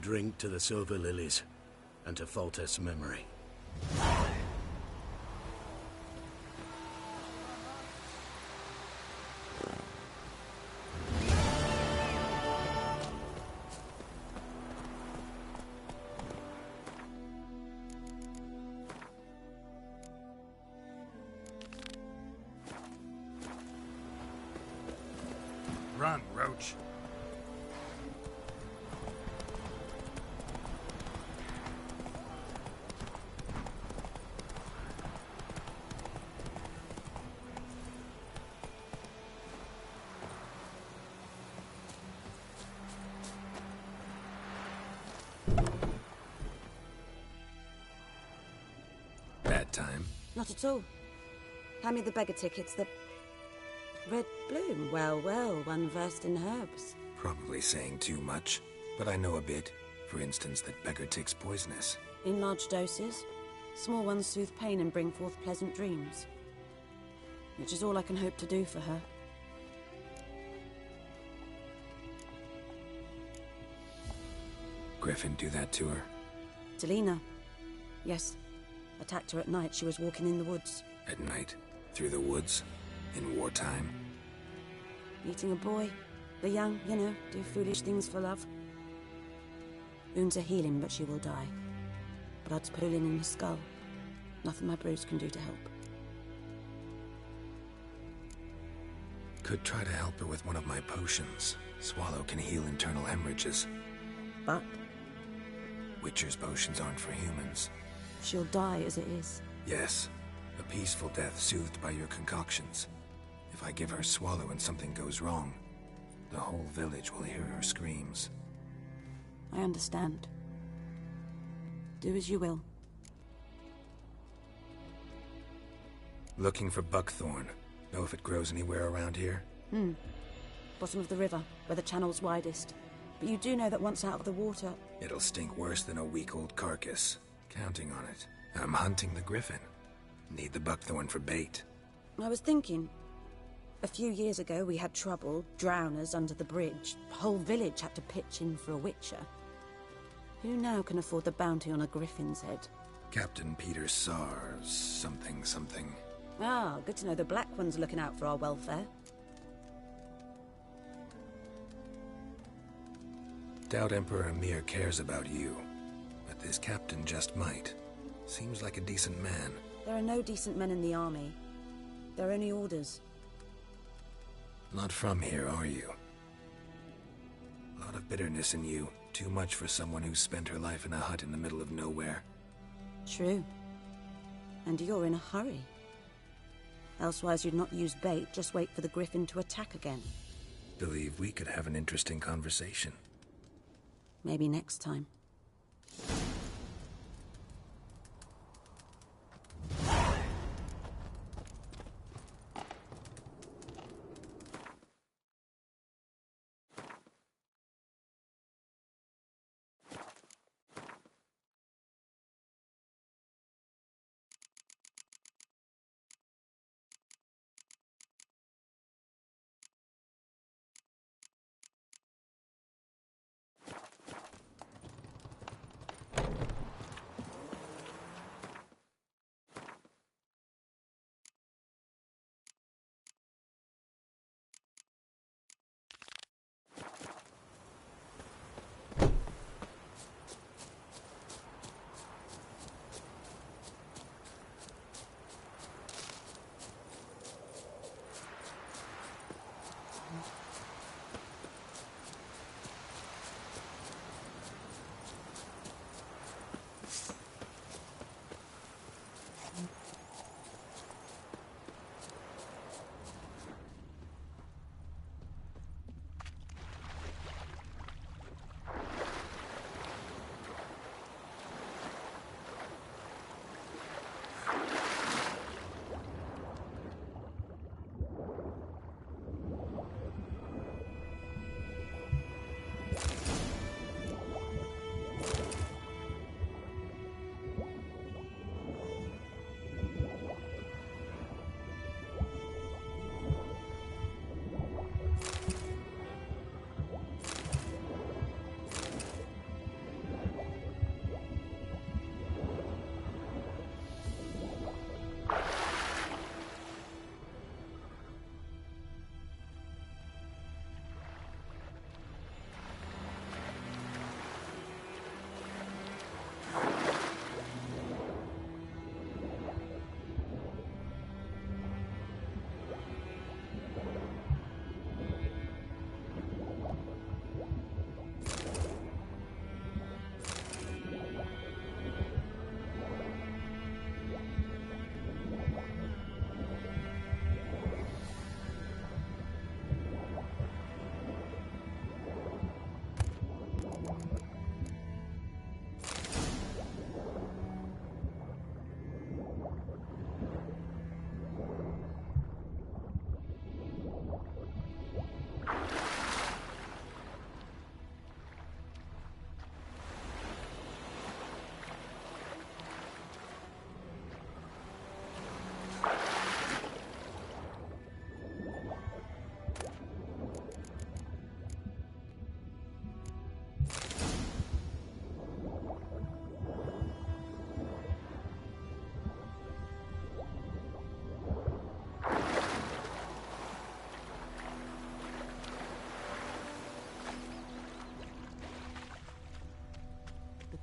Drink to the Silver Lilies, and to Foltest's memory. Run, Roach. Bad time? Not at all. Hand me the beggar tickets, the red bloom. Well, well, one versed in herbs. Probably saying too much, but I know a bit. For instance, that beggar tick's poisonous. In large doses. Small ones soothe pain and bring forth pleasant dreams. Which is all I can hope to do for her. Griffin do that to her? Delina. Yes. Attacked her at night. She was walking in the woods. At night? Through the woods? In wartime? Eating a boy. The young, you know, do foolish things for love. Wounds are healing, but she will die. Blood's pooling in the skull. Nothing my brews can do to help. Could try to help her with one of my potions. Swallow can heal internal hemorrhages. But? Witcher's potions aren't for humans. She'll die as it is. Yes. A peaceful death soothed by your concoctions. If I give her Swallow and something goes wrong, the whole village will hear her screams. I understand. Do as you will. Looking for buckthorn. Know if it grows anywhere around here? Bottom of the river, where the channel's widest. But you do know that once out of the water... It'll stink worse than a week-old carcass. Counting on it. I'm hunting the griffin. Need the buckthorn for bait. I was thinking... A few years ago we had trouble, drowners under the bridge. The whole village had to pitch in for a witcher. Who now can afford the bounty on a griffin's head? Captain Peter Sars, something. Ah, good to know the Black One's looking out for our welfare. Doubt Emperor Emir cares about you, but this captain just might. Seems like a decent man. There are no decent men in the army. There are only orders. Not from here, are you? A lot of bitterness in you. Too much for someone who's spent her life in a hut in the middle of nowhere. True. And you're in a hurry. Elsewise you'd not use bait, just wait for the griffin to attack again. Believe we could have an interesting conversation. Maybe next time.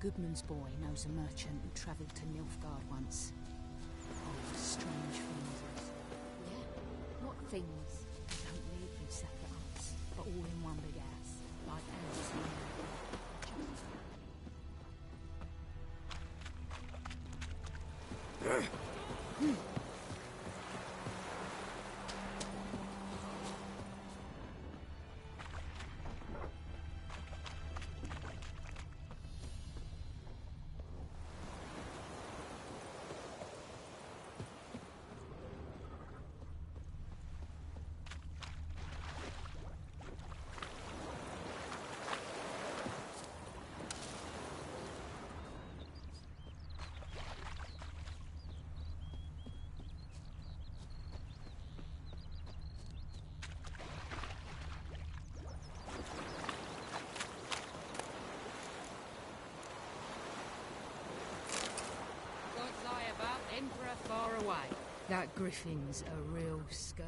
Goodman's boy knows a merchant who travelled to Nilfgaard once. Oh, strange things. Yeah, what things? They don't live in separate huts, but all in one big house, like ours here. Emperor far away. That griffin's a real scourge.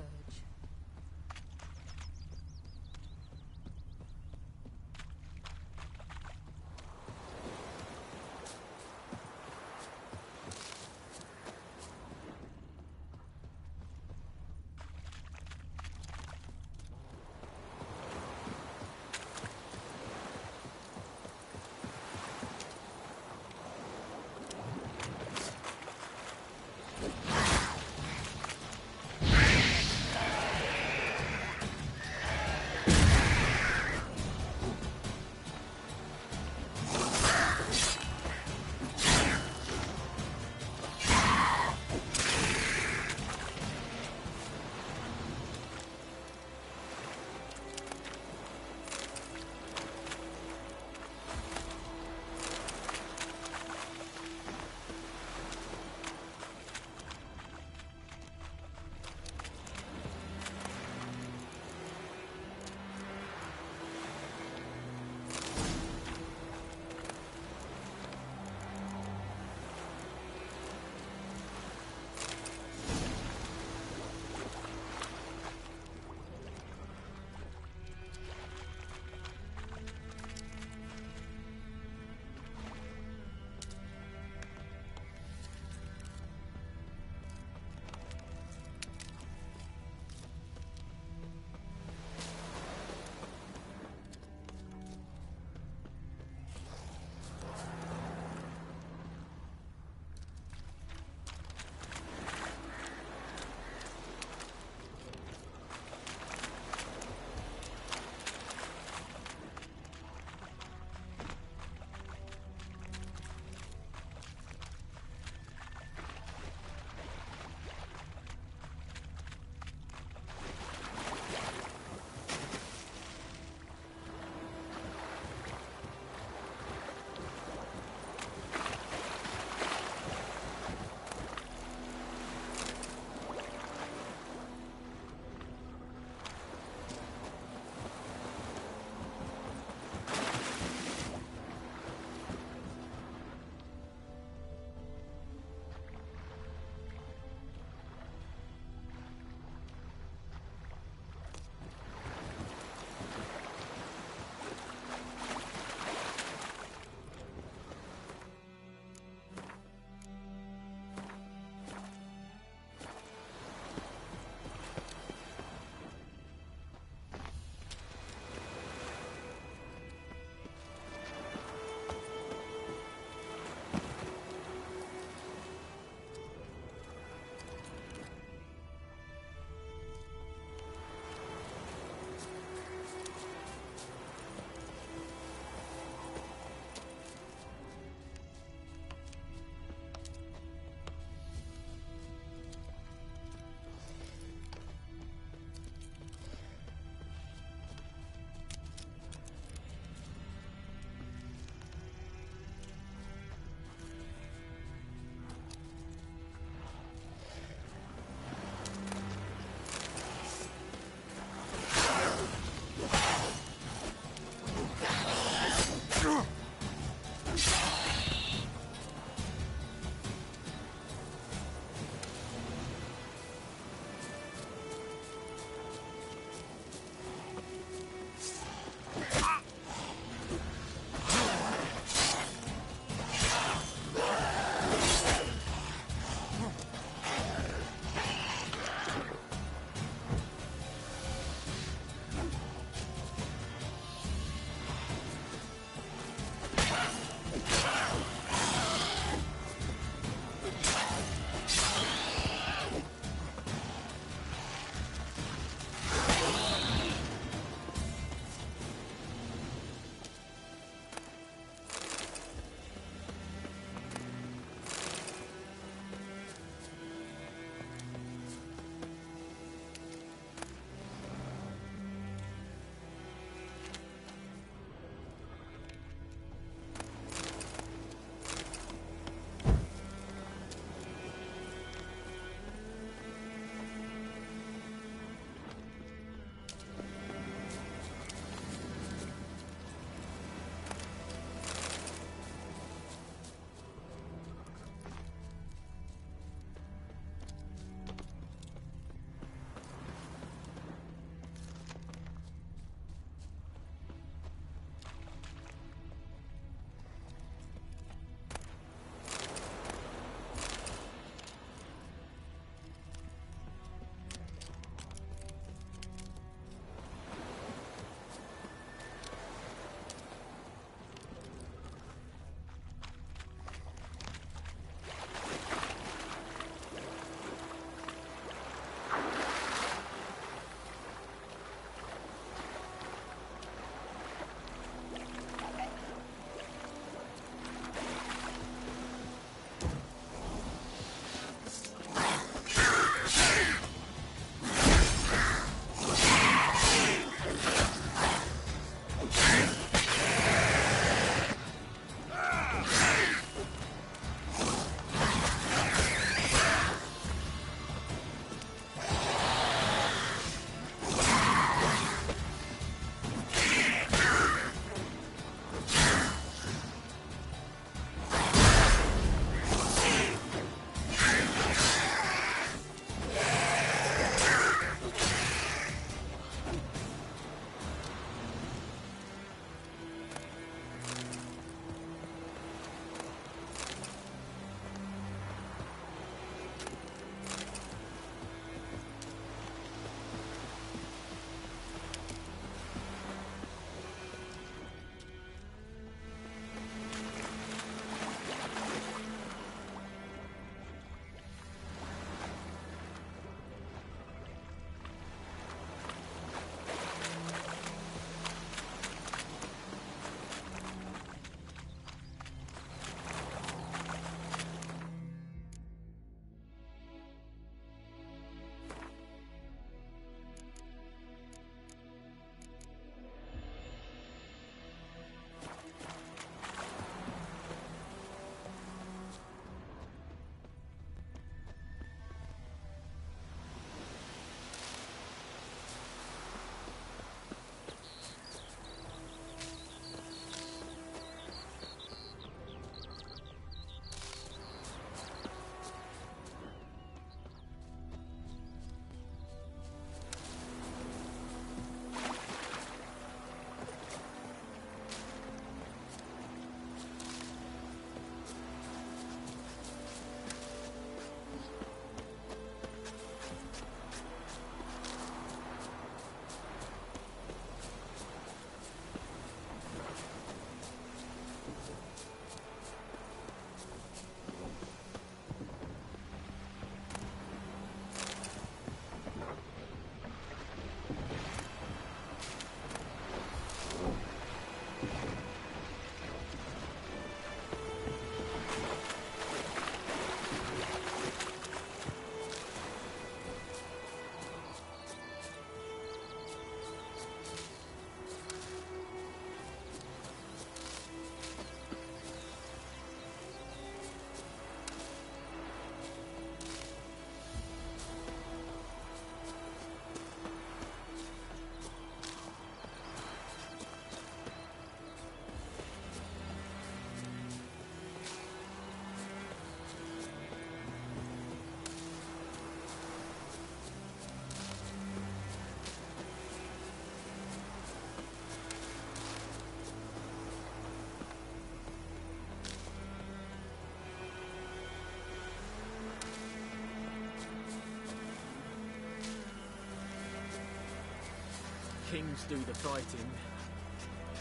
Kings do the fighting,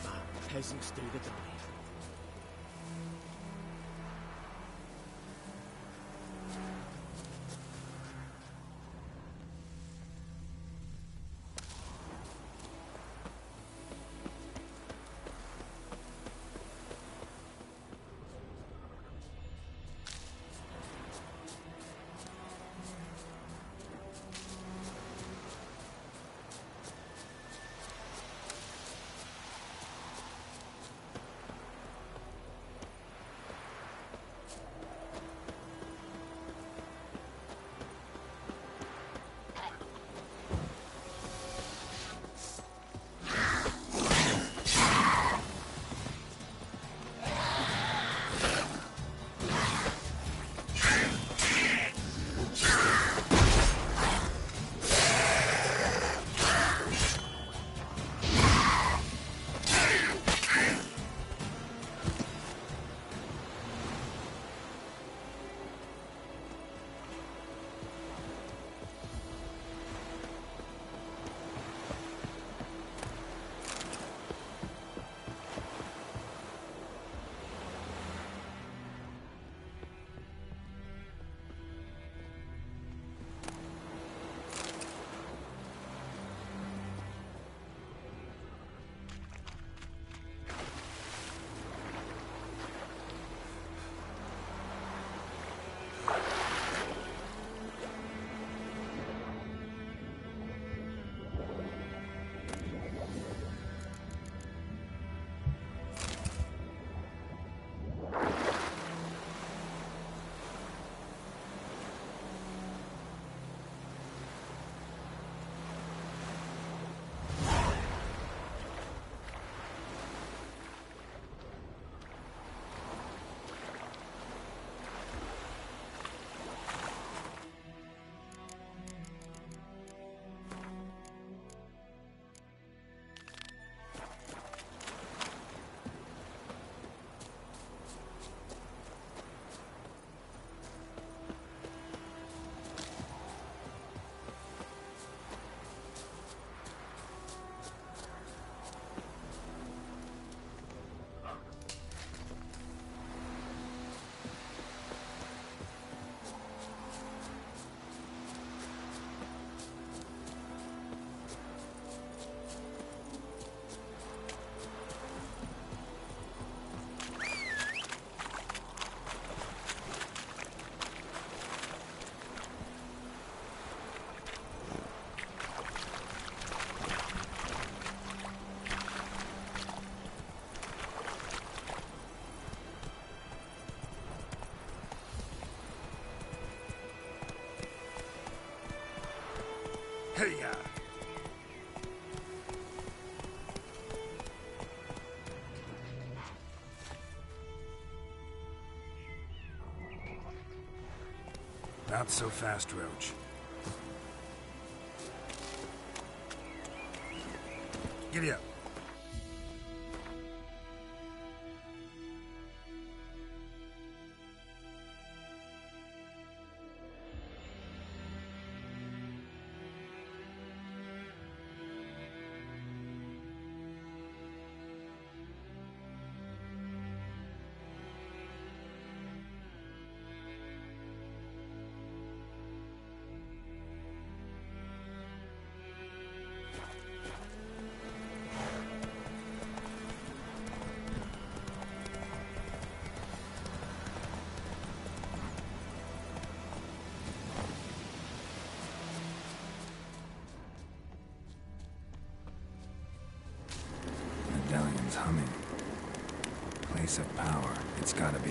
but peasants do the dying. Hey-ya! Not so fast, Roach. Giddy up. Medallion's humming. Place of power. It's gotta be.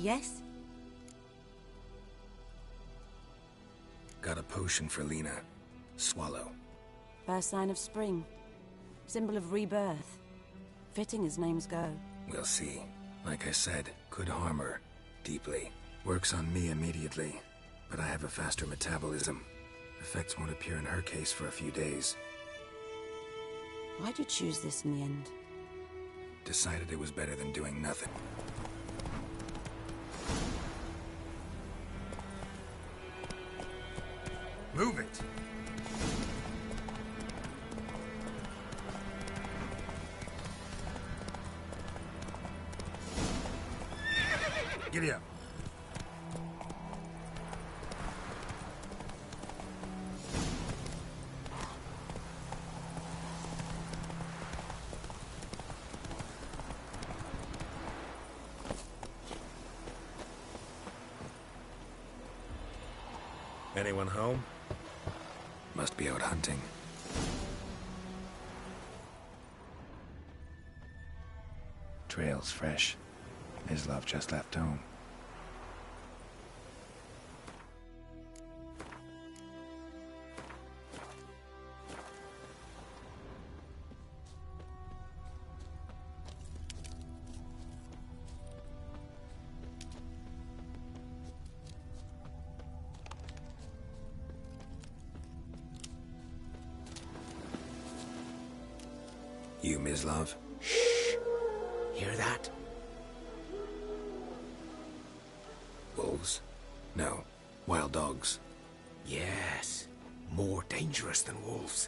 yes? Got a potion for Lena. Swallow. First sign of spring. Symbol of rebirth. Fitting as names go. We'll see. Like I said, could harm her. Deeply. Works on me immediately. But I have a faster metabolism. Effects won't appear in her case for a few days. Why'd you choose this in the end? Decided it was better than doing nothing. Move it! Giddy up. Anyone home? Must be out hunting. Trail's fresh. Mislav just left home. You, Mislav? Shh! Hear that? Wolves? No. Wild dogs. Yes. More dangerous than wolves.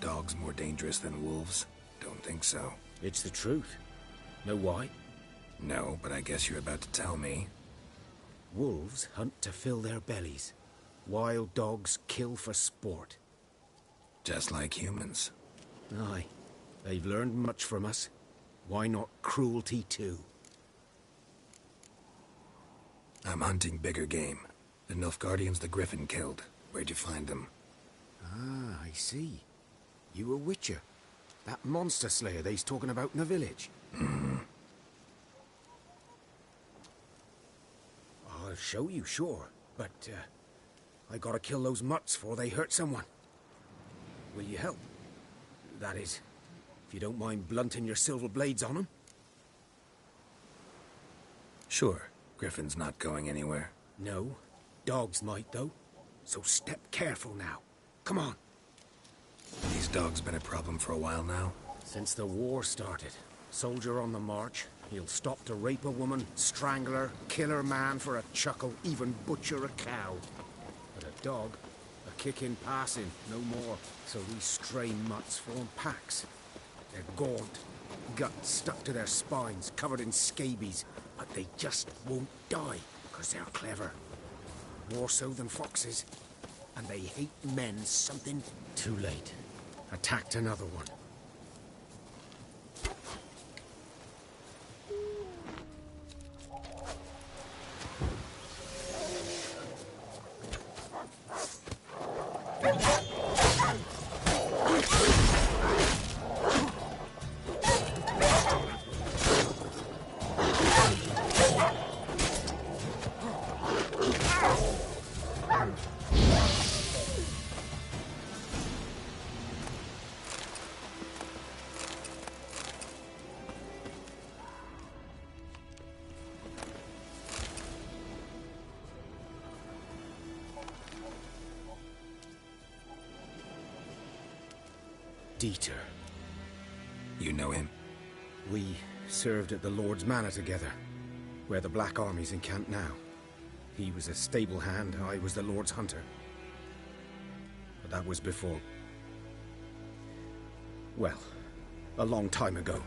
Dogs more dangerous than wolves? Don't think so. It's the truth. Know why? No, but I guess you're about to tell me. Wolves hunt to fill their bellies. Wild dogs kill for sport. Just like humans. Aye. They've learned much from us. Why not cruelty too? I'm hunting bigger game. The Nilfgaardians the Griffin killed. Where'd you find them? Ah, I see. You a witcher. That monster slayer they's talking about in the village. I'll show you, sure. But, I gotta kill those mutts before they hurt someone. Will you help? That is, if you don't mind blunting your silver blades on them. Sure. Griffin's not going anywhere. No. Dogs might, though. So step careful now. Come on. These dogs been a problem for a while now? Since the war started. Soldier on the march. He'll stop to rape a woman, strangle her, kill her man for a chuckle, even butcher a cow. But a dog, a kick in passing, no more. So these stray mutts form packs. They're gaunt, guts stuck to their spines, covered in scabies. But they just won't die, because they're clever. More so than foxes. And they hate men something too late. Attacked another one. Dieter. You know him? We served at the Lord's Manor together, where the Black Army's encamped now. He was a stable hand, I was the Lord's hunter. But that was before... well, a long time ago.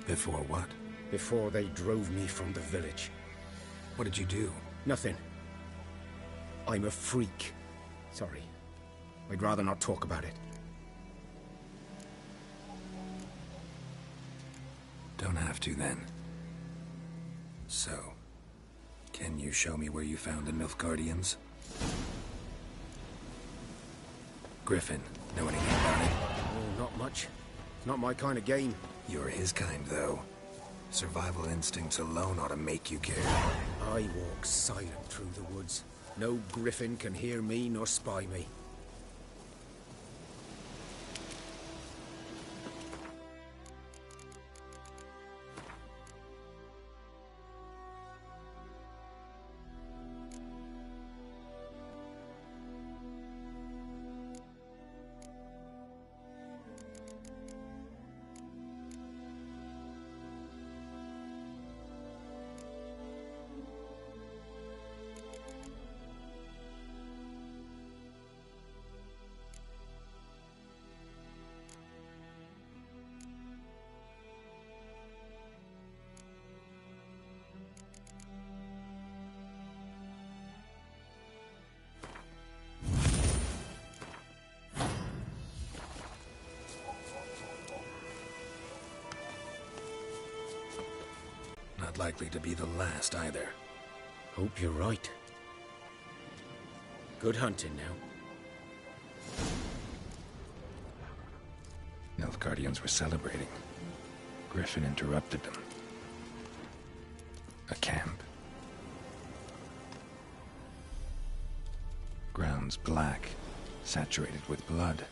Before what? Before they drove me from the village. What did you do? Nothing. I'm a freak. Sorry. I'd rather not talk about it. Don't have to, then. So, can you show me where you found the Nilfgaardians? Griffin, Know anything about it? Oh, not much. Not my kind of game. You're his kind, though. Survival instincts alone ought to make you care. I walk silent through the woods. No griffin can hear me nor spy me. Not likely to be the last, either. Hope you're right. Good hunting now. Nilfgaardians were celebrating. Griffin interrupted them. A camp. Grounds black, saturated with blood.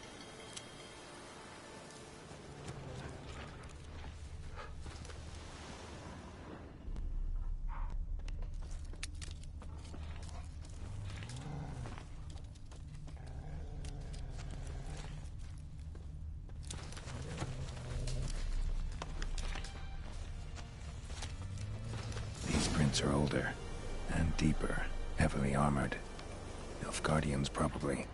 Are older and deeper, heavily armored. Nilfgaardians, probably.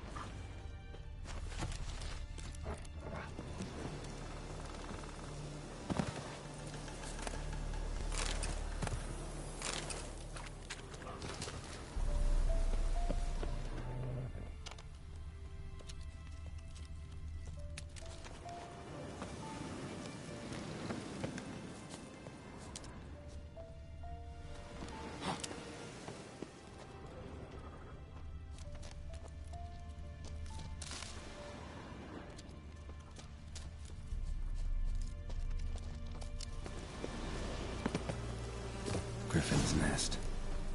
Griffin's nest.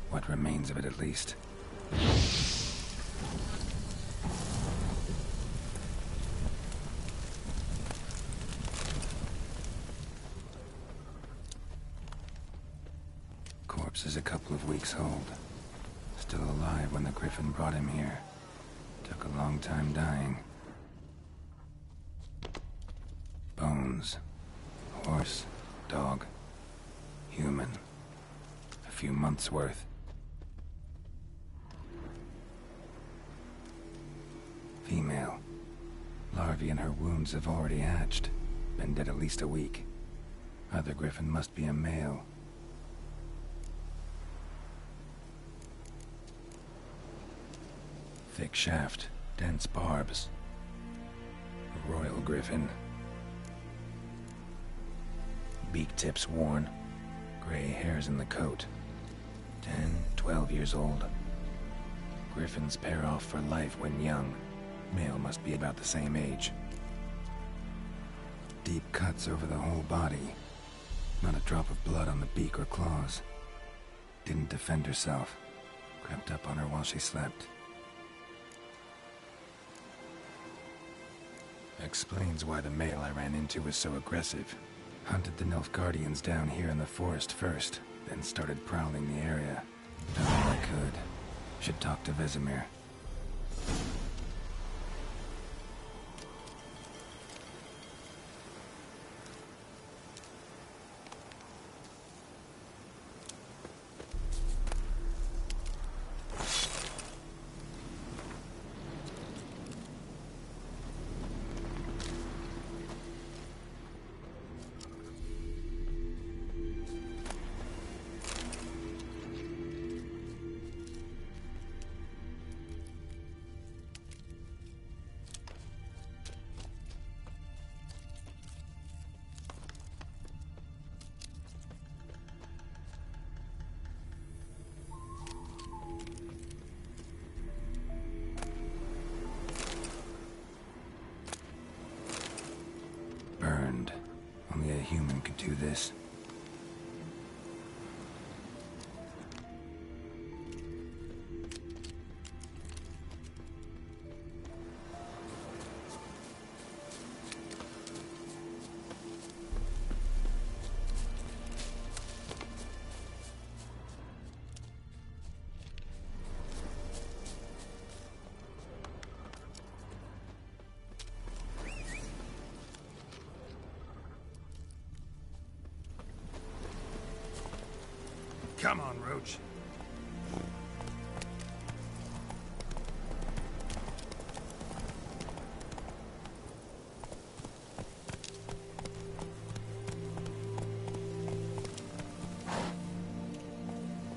What remains of it, at least. Corpse is a couple of weeks old. Still alive when the Griffin brought him here. Took a long time dying. Bones. Horse. Dog. Human. A few months' worth. Female. Larvae in her wounds have already hatched. Been dead at least a week. Other Griffin must be a male. Thick shaft, dense barbs. A royal Griffin. Beak tips worn. Gray hairs in the coat. 10, 12 years old. Griffins pair off for life when young. Male must be about the same age. Deep cuts over the whole body. Not a drop of blood on the beak or claws. Didn't defend herself. Crept up on her while she slept. Explains why the male I ran into was so aggressive. Hunted the Nilfgaardians down here in the forest first, then started prowling the area. Done all I could. Should talk to Vesemir. this. Come on, Roach.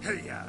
Hey-ya!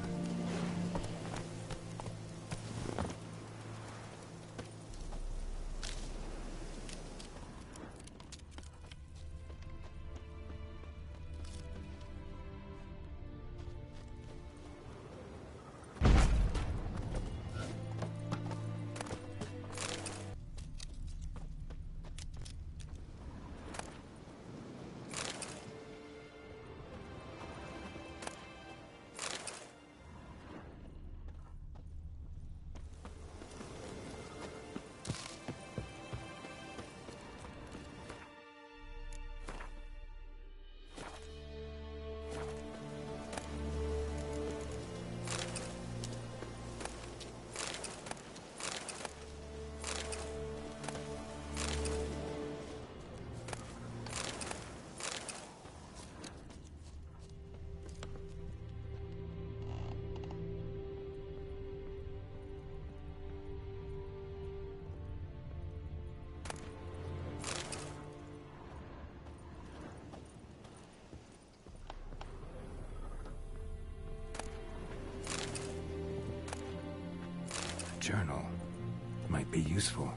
Journal might be useful.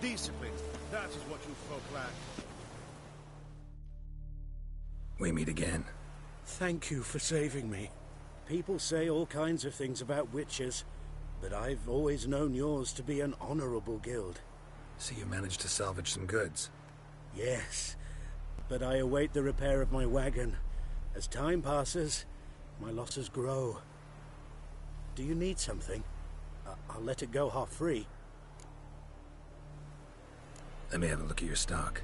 Discipline. That is what you folk lack. We meet again. Thank you for saving me. People say all kinds of things about witches, but I've always known yours to be an honorable guild. So you managed to salvage some goods? Yes, but I await the repair of my wagon. As time passes, my losses grow. Do you need something? I'll let it go half-free. Let me have a look at your stock.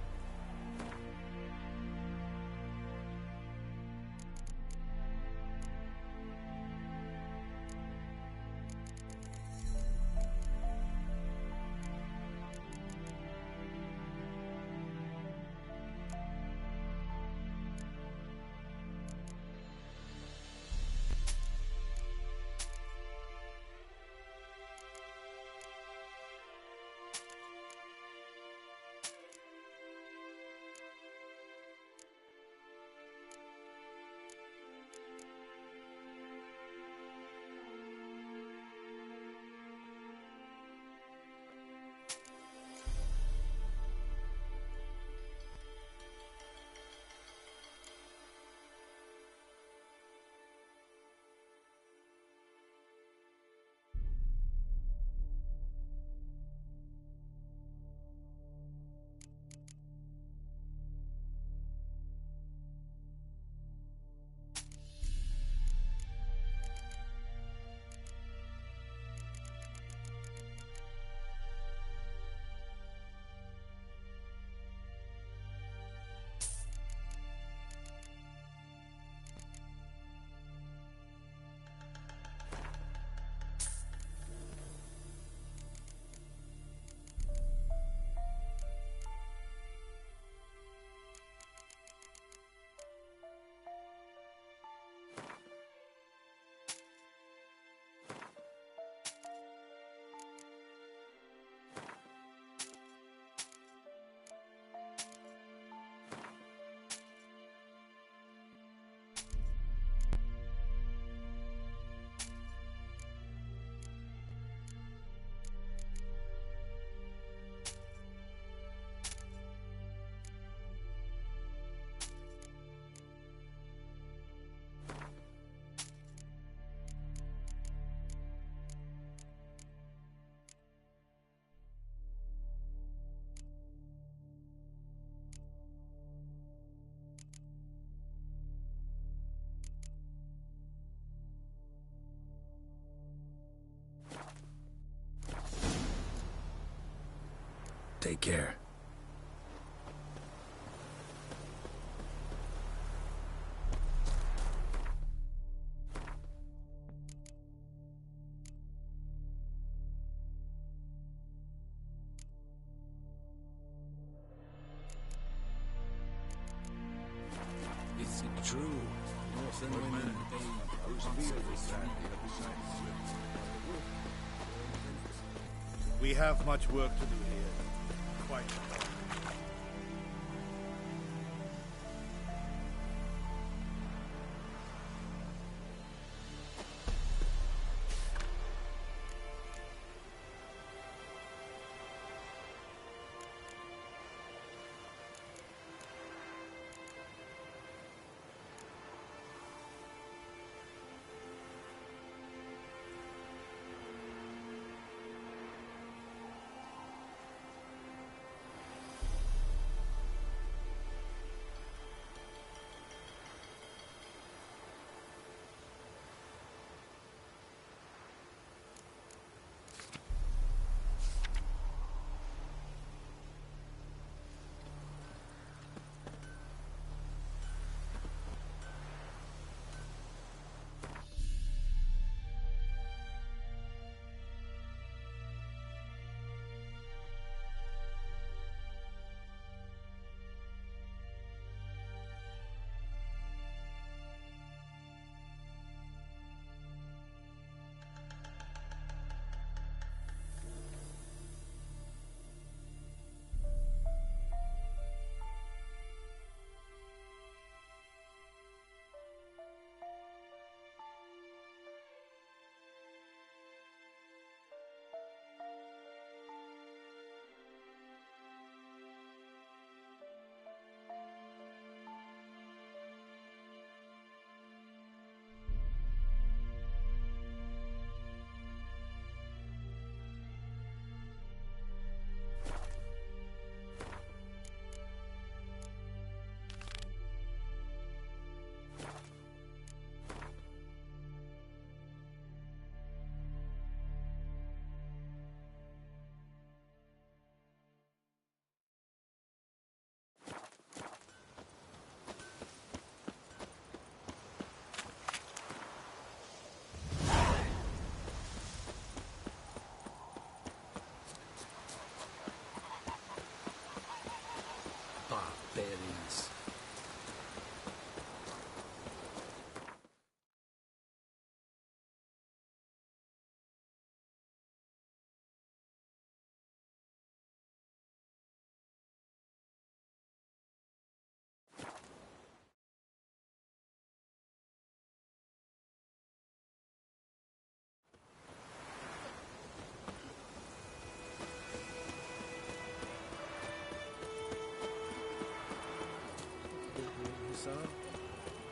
Take care. Is it true? Northern women We have much work to do here. Quite. barbarians.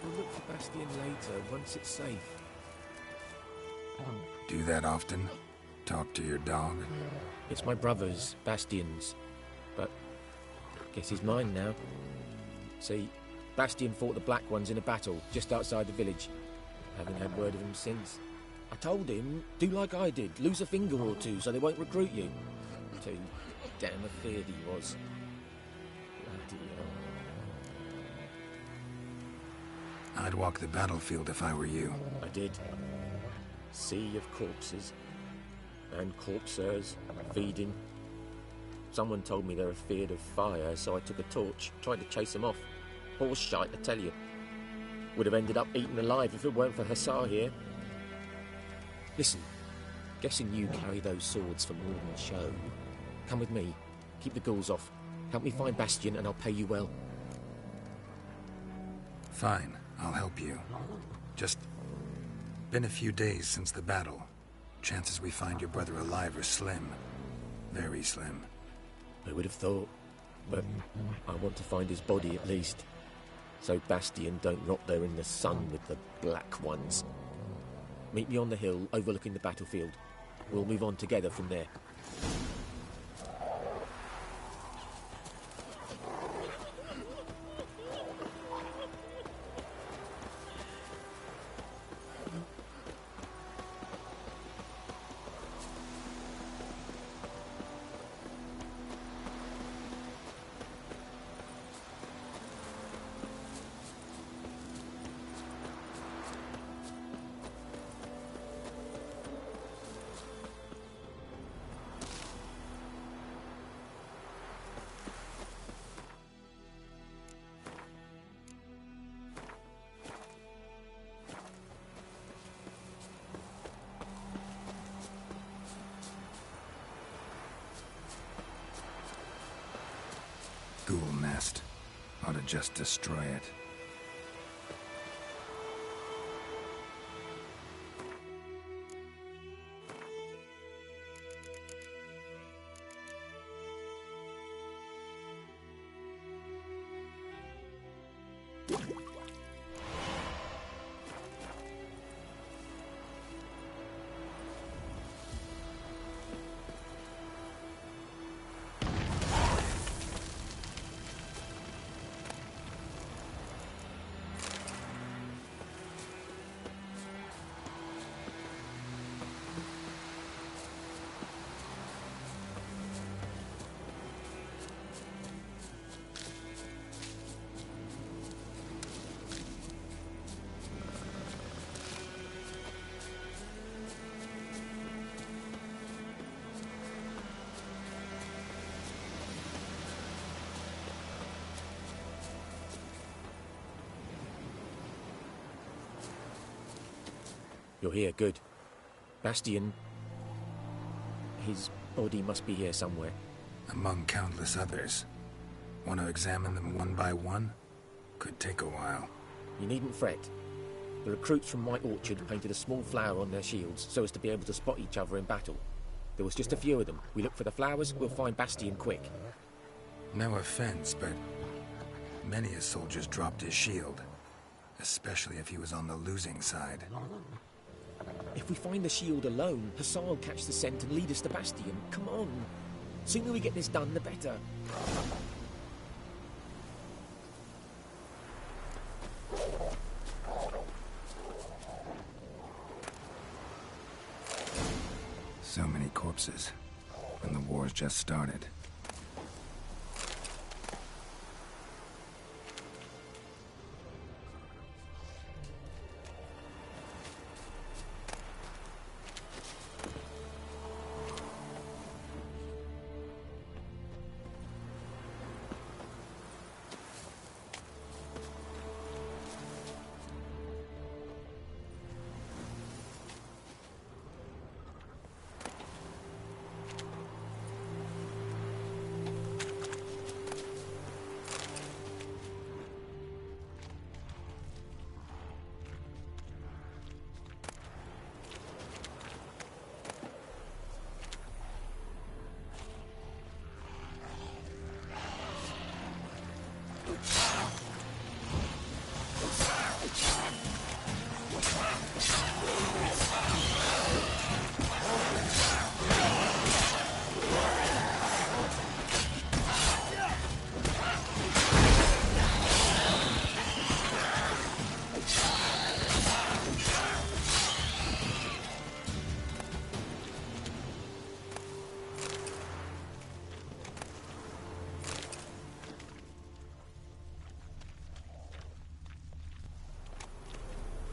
We'll look for Bastion later, once it's safe. Do that often? Talk to your dog? It's my brother's, Bastion's. But I guess he's mine now. See, Bastion fought the Black Ones in a battle just outside the village. I haven't had word of him since. I told him, do like I did, lose a finger or two so they won't recruit you. Too damn afeard he was. Bloody hell. I'd walk the battlefield if I were you. I did. Sea of corpses. And corpsers, feeding. Someone told me they're afeard of fire, so I took a torch, tried to chase them off. Horse shite, I tell you. Would have ended up eaten alive if it weren't for Hussar here. Listen, guessing you carry those swords for more than show. Come with me, keep the ghouls off. Help me find Bastion and I'll pay you well. Fine, I'll help you. Just been a few days since the battle. Chances we find your brother alive are slim. Very slim. I would have thought, but I want to find his body at least. So Bastion don't rot there in the sun with the Black Ones. Meet me on the hill overlooking the battlefield. We'll move on together from there. Ghoul nest. Ought to just destroy it. You're here, good. Bastion... His body must be here somewhere. Among countless others. Want to examine them one by one? Could take a while. You needn't fret. The recruits from White Orchard painted a small flower on their shields so as to be able to spot each other in battle. There was just a few of them. We look for the flowers, we'll find Bastion quick. No offense, but many a soldier's dropped his shield. Especially if he was on the losing side. If we find the shield alone, Hassan will catch the scent and lead us to Bastion. Come on. Sooner we get this done, the better. So many corpses. And the war's just started.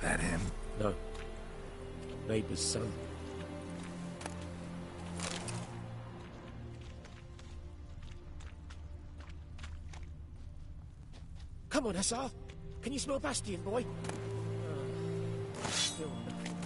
That him? No. Neighbour's son. Come on, Hussar. Can you smell Bastion, boy? Still nothing.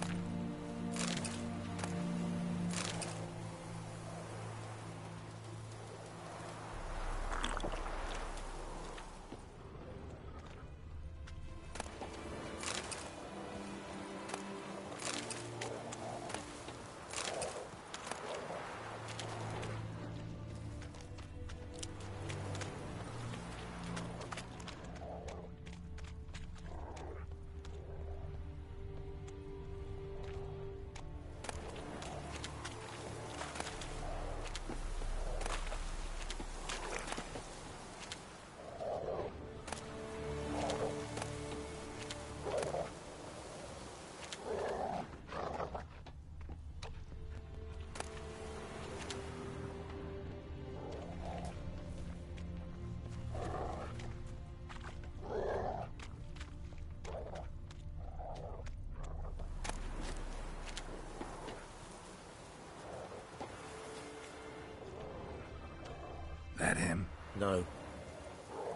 That him? No.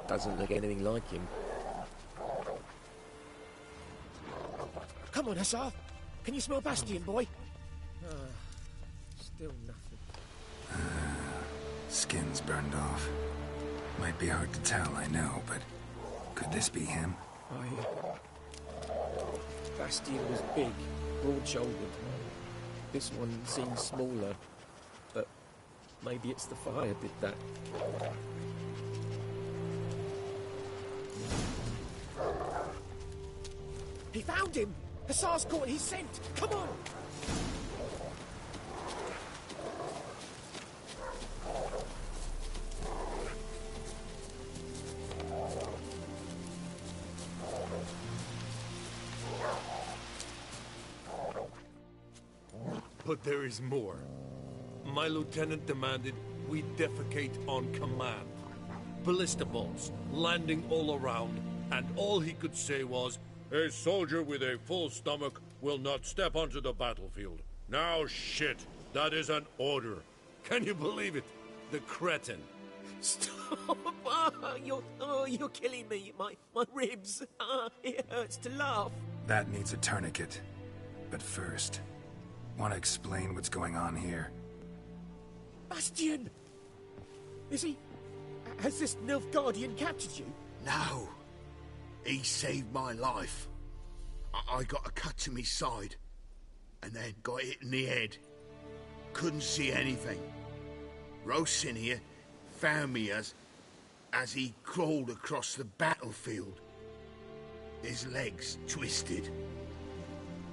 Doesn't look anything like him. Come on, Hussar. Can you smell Bastion, boy? Still nothing. Skin's burned off. My Might be hard to tell, I know, but could this be him? Bastian was big, broad-shouldered. This one seems smaller, but maybe it's the fire did that. He found him! Hussar's caught his scent! Come on! But there is more. My lieutenant demanded we defecate on command. Ballista balls, landing all around, and all he could say was, "A soldier with a full stomach will not step onto the battlefield." Now shit, that is an order. Can you believe it? The cretin. Stop! You're killing me. My ribs. It hurts to laugh. That needs a tourniquet. But first, want to explain what's going on here? Bastian! Is he... Has this Nilfgaardian captured you? No. He saved my life. I got a cut to my side, and then got hit in the head. Couldn't see anything. Rosinia found me as he crawled across the battlefield. His legs twisted.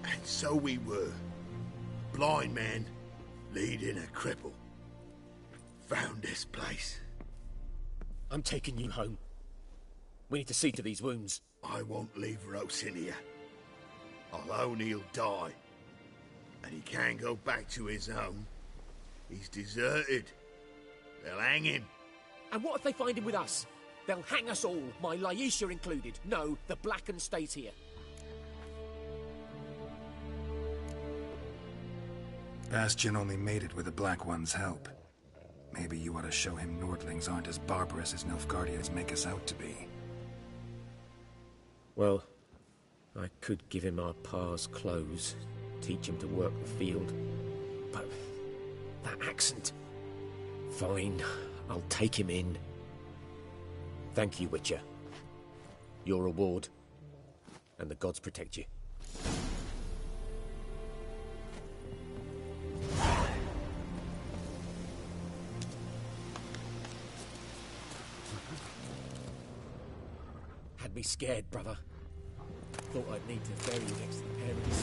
And so we were. Blind man leading a cripple. Found this place. I'm taking you home. We need to see to these wounds. I won't leave Rosinia. I'll own he'll die. And he can't go back to his own. He's deserted. They'll hang him. And what if they find him with us? They'll hang us all, my Laisha included. No, the Blacken stays here. Bastian only made it with the Black One's help. Maybe you ought to show him Nordlings aren't as barbarous as Nilfgaardians make us out to be. Well, I could give him our pa's clothes, teach him to work the field. But that accent... Fine, I'll take him in. Thank you, Witcher. Your reward. And the gods protect you. Had me scared, brother. Thought I'd need to bury you next to the parents.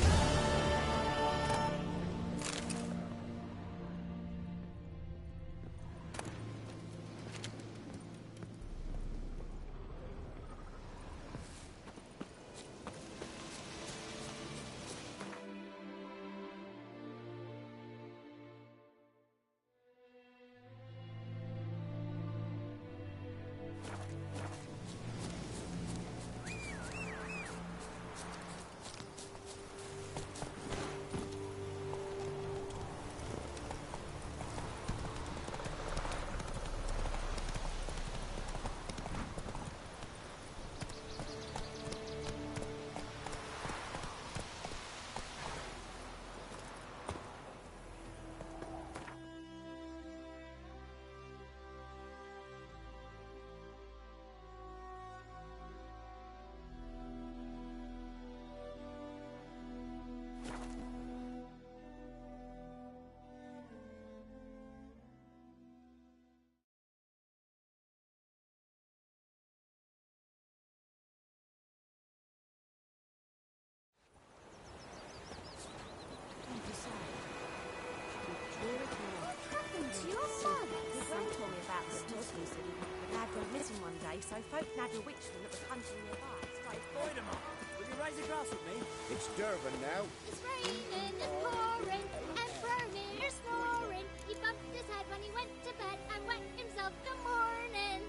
So folk nagged a witch that was hunting nearby. Find him up. Will you raise a glass with me? It's Durban now. It's raining and pouring and burning or snoring. He bumped his head when he went to bed and wet himself the morning.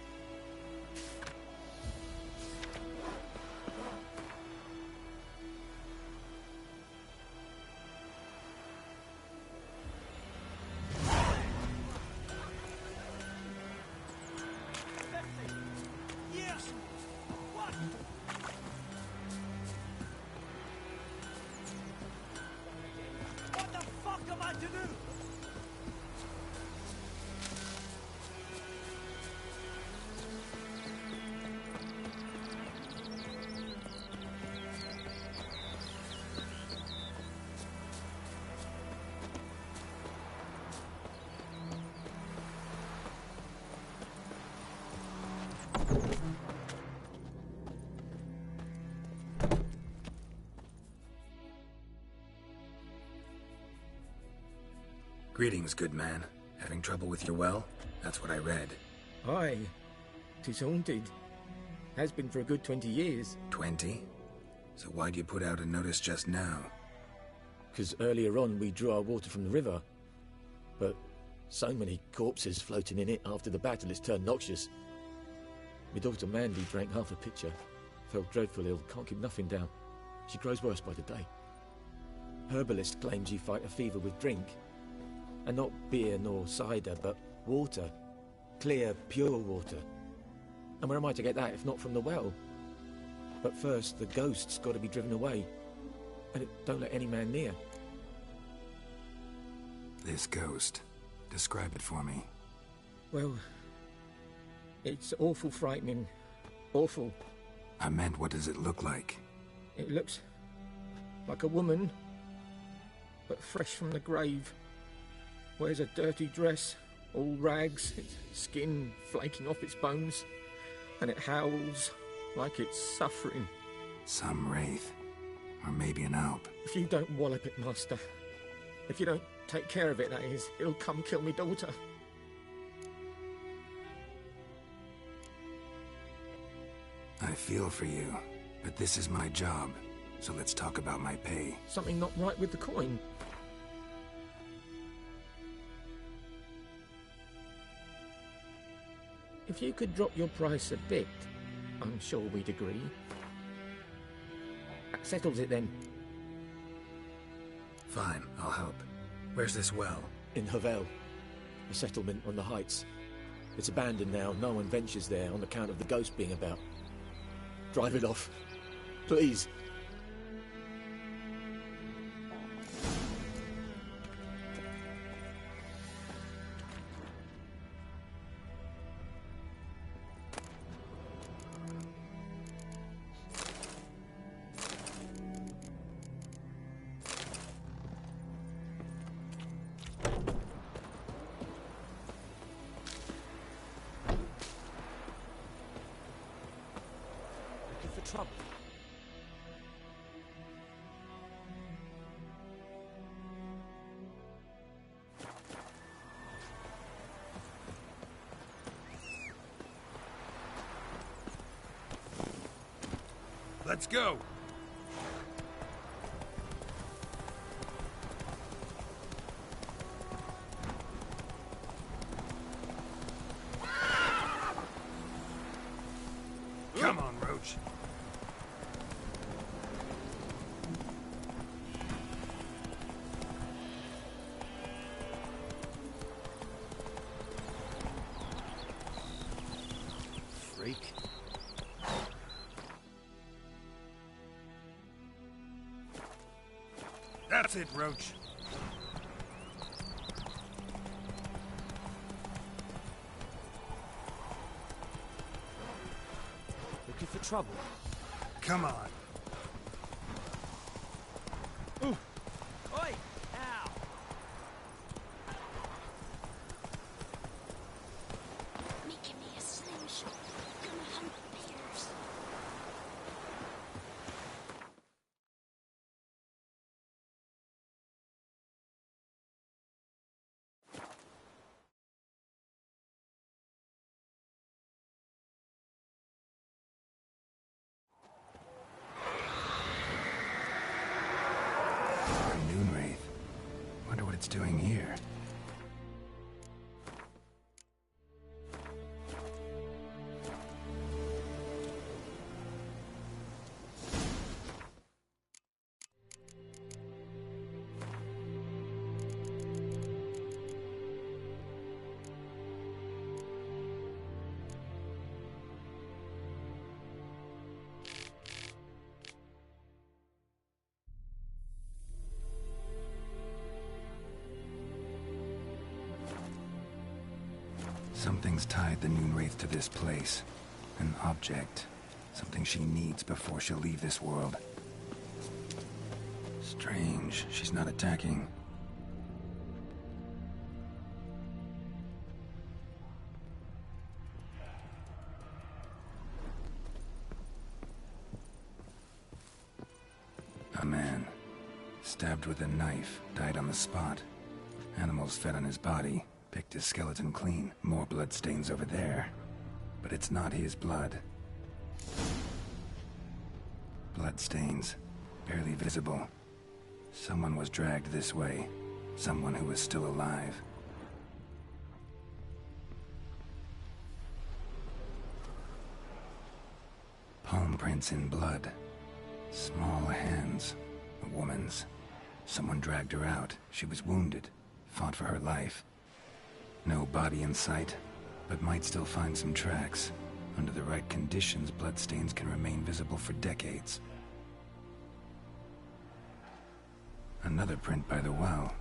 Greetings, good man. Having trouble with your well? That's what I read. Aye. 'Tis haunted. Has been for a good 20 years. 20? So why'd you put out a notice just now? 'Cause earlier on we drew our water from the river. But so many corpses floating in it after the battle it's turned noxious. My daughter Mandy drank half a pitcher. Felt dreadful ill, can't keep nothing down. She grows worse by the day. Herbalist claims you fight a fever with drink. And not beer nor cider, but water. Clear, pure water. And where am I to get that if not from the well? But first, the ghost's got to be driven away. And it don't let any man near. This ghost. Describe it for me. Well, it's awful frightening. Awful. I meant, what does it look like? It looks like a woman, but fresh from the grave. Wears a dirty dress, all rags, its skin flaking off its bones, and it howls like it's suffering. Some wraith. Or maybe an alp. If you don't wallop it, Master, if you don't take care of it, that is, it'll come kill me daughter. I feel for you, but this is my job, so let's talk about my pay. Something not right with the coin. If you could drop your price a bit, I'm sure we'd agree. That settles it then. Fine, I'll help. Where's this well? In Havel, a settlement on the heights. It's abandoned now, no one ventures there on account of the ghost being about. Drive it off, please. Trouble. Let's go. Come on, Roach. Freak. That's it, Roach. Looking for trouble? Come on. Ooh. Oi! Ow! Making me a slingshot. Gonna hunt bears. A noon wraith. Wonder what it's doing here. Something's tied the Noon Wraith to this place. An object. Something she needs before she'll leave this world. Strange, she's not attacking. A man, stabbed with a knife, died on the spot. Animals fed on his body, picked his skeleton clean. More bloodstains over there. But it's not his blood. Bloodstains, barely visible. Someone was dragged this way. Someone who was still alive. Palm prints in blood. Small hands. A woman's. Someone dragged her out. She was wounded. Fought for her life. No body in sight, but might still find some tracks. Under the right conditions, bloodstains can remain visible for decades. Another print by the well.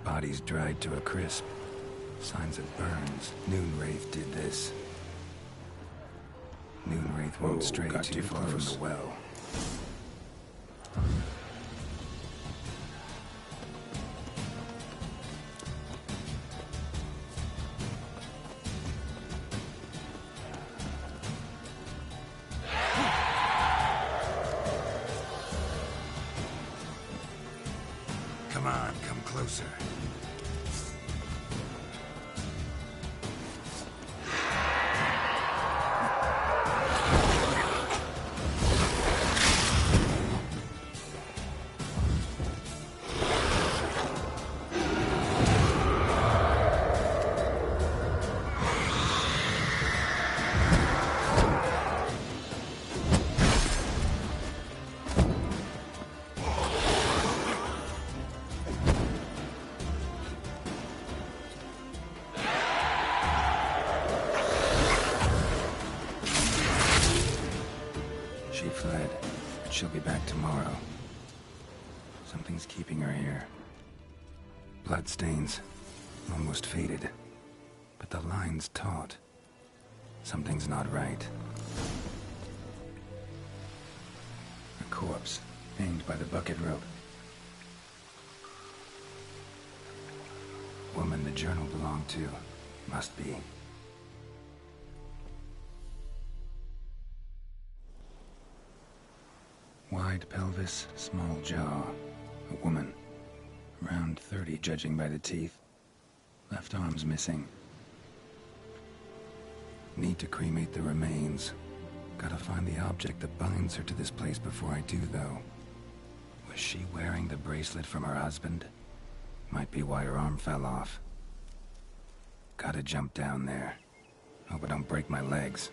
Bodies dried to a crisp. Signs of burns. Noonwraith did this. Noonwraith won't stray too far from the well. Come on, come closer. She fled, but she'll be back tomorrow. Something's keeping her here. Bloodstains, almost faded, but the line's taut. Something's not right. A corpse, hanged by the bucket rope. Woman the journal belonged to, must be. Wide pelvis, small jaw. A woman. Around 30, judging by the teeth. Left arm's missing. Need to cremate the remains. Gotta find the object that binds her to this place before I do, though. Was she wearing the bracelet from her husband? Might be why her arm fell off. Gotta jump down there. Hope I don't break my legs.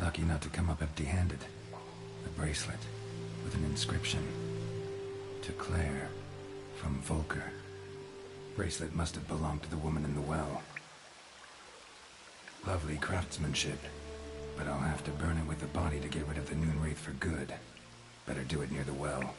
Lucky not to come up empty-handed. A bracelet with an inscription. To Claire, from Volker. Bracelet must have belonged to the woman in the well. Lovely craftsmanship, but I'll have to burn it with the body to get rid of the Noonwraith for good. Better do it near the well.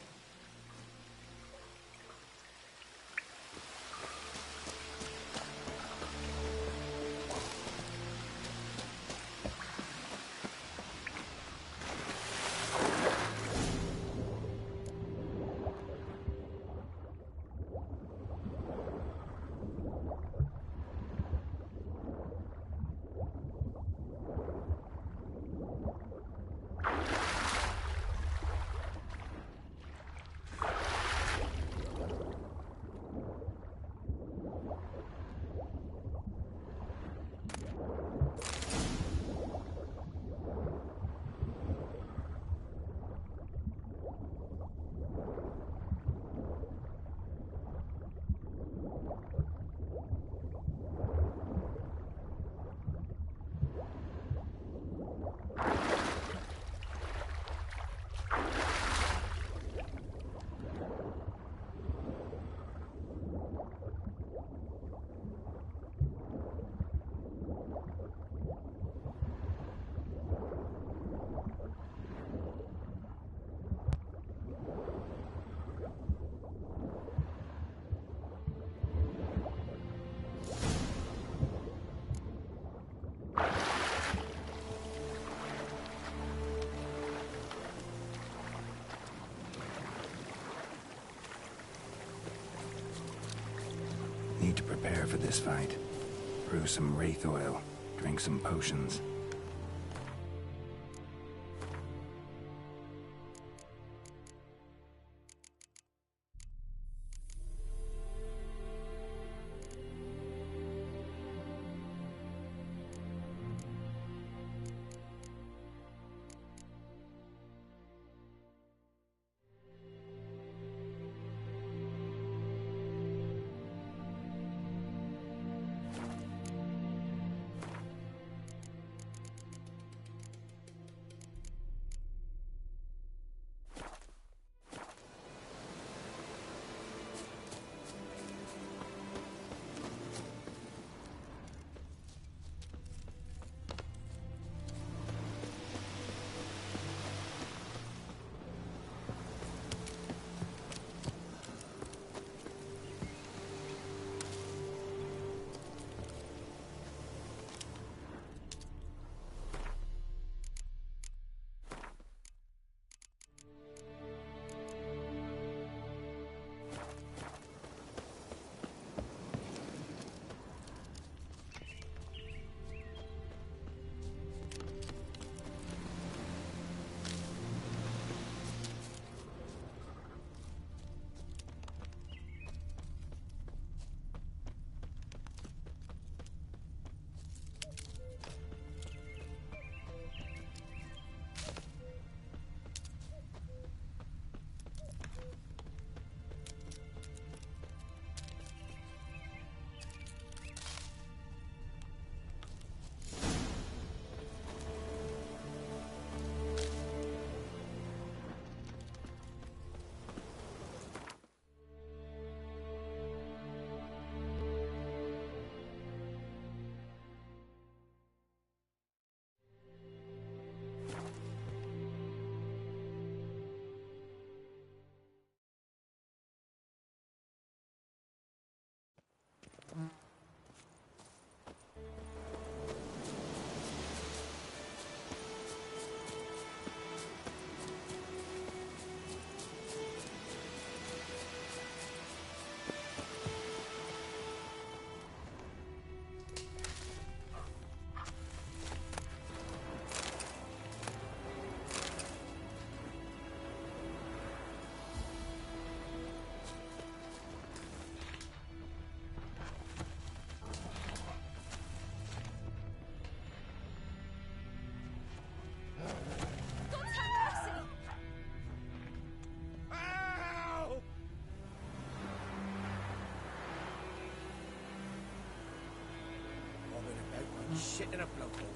Need to prepare for this fight. Brew some wraith oil, drink some potions. Shit in a blowhole.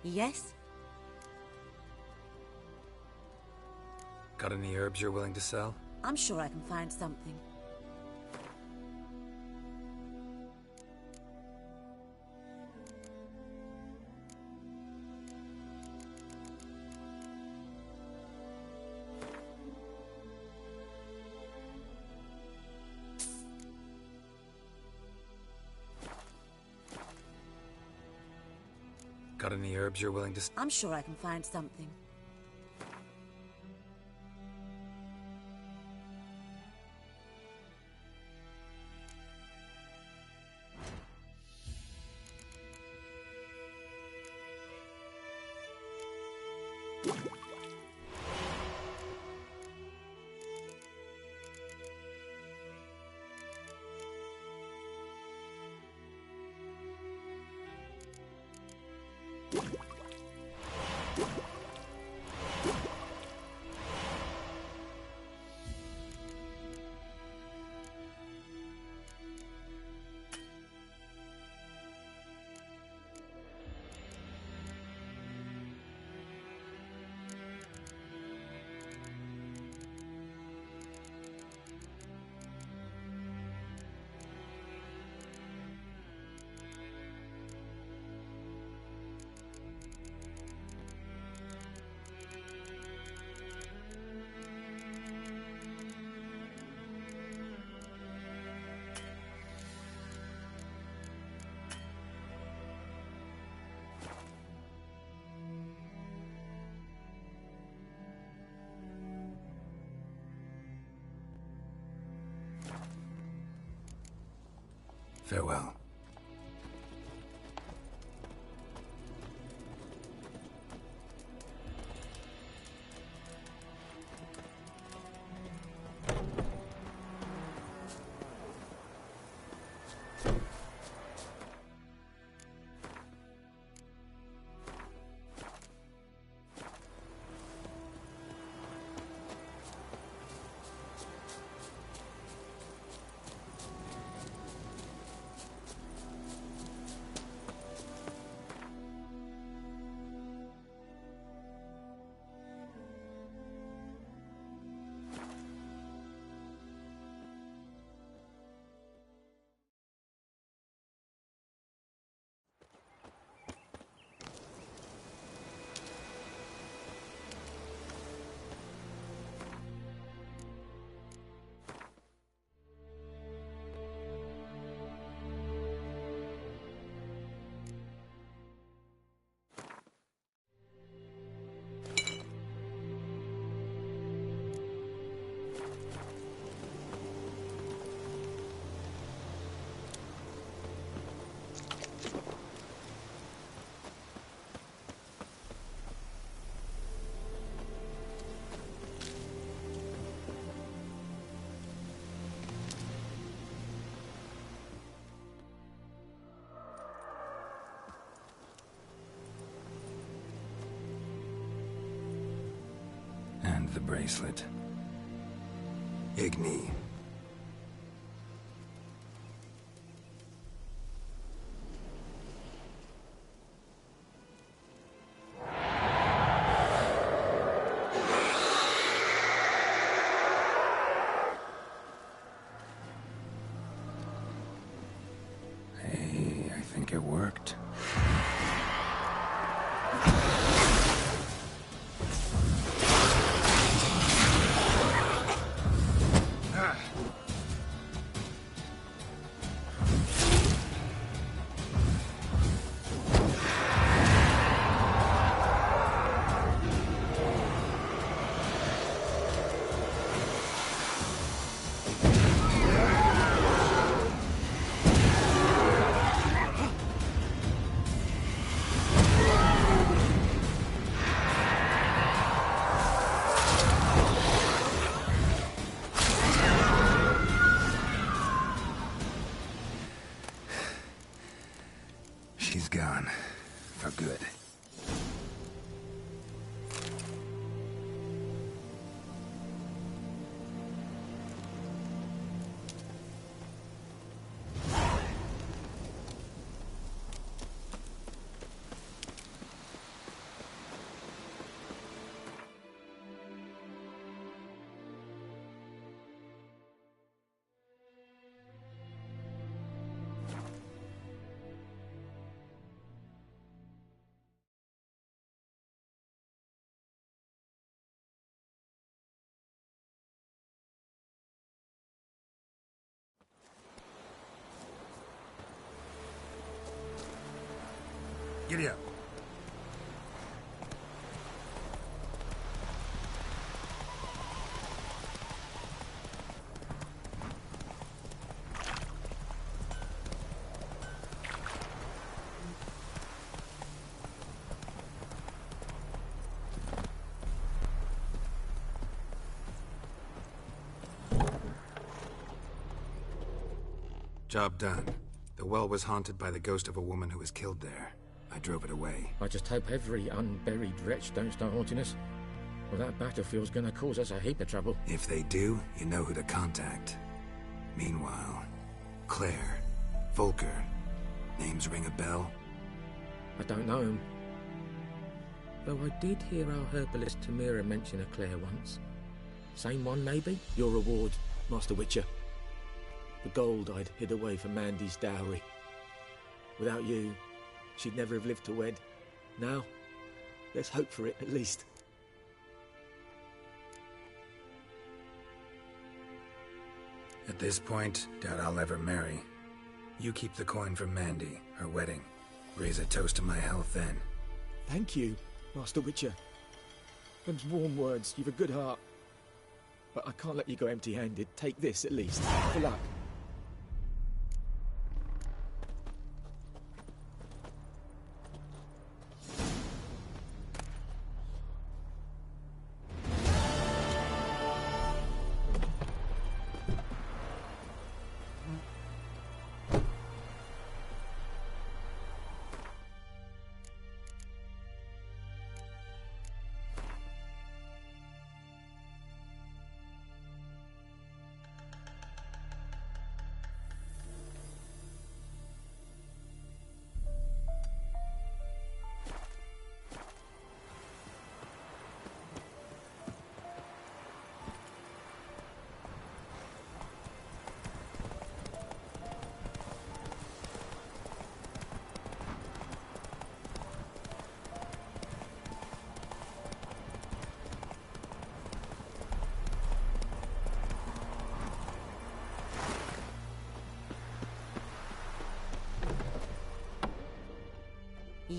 Yes? Got any herbs you're willing to sell? I'm sure I can find something. Got any herbs you're willing to... I'm sure I can find something. Farewell. The bracelet. Igni. Hey, I think it worked. She's gone. For good. Giddy up. Job done. The well was haunted by the ghost of a woman who was killed there. I drove it away. I just hope every unburied wretch don't start haunting us. Well, that battlefield's gonna cause us a heap of trouble. If they do, you know who to contact. Meanwhile, Claire, Volker, names ring a bell? I don't know him. Though I did hear our herbalist Tamira mention a Claire once. Same one, maybe? Your reward, Master Witcher. The gold I'd hid away for Mandy's dowry. Without you, she'd never have lived to wed. Now, let's hope for it, at least. At this point, doubt I'll ever marry. You keep the coin from Mandy, her wedding. Raise a toast to my health then. Thank you, Master Witcher. Them's warm words, you've a good heart. But I can't let you go empty-handed. Take this, at least. For luck.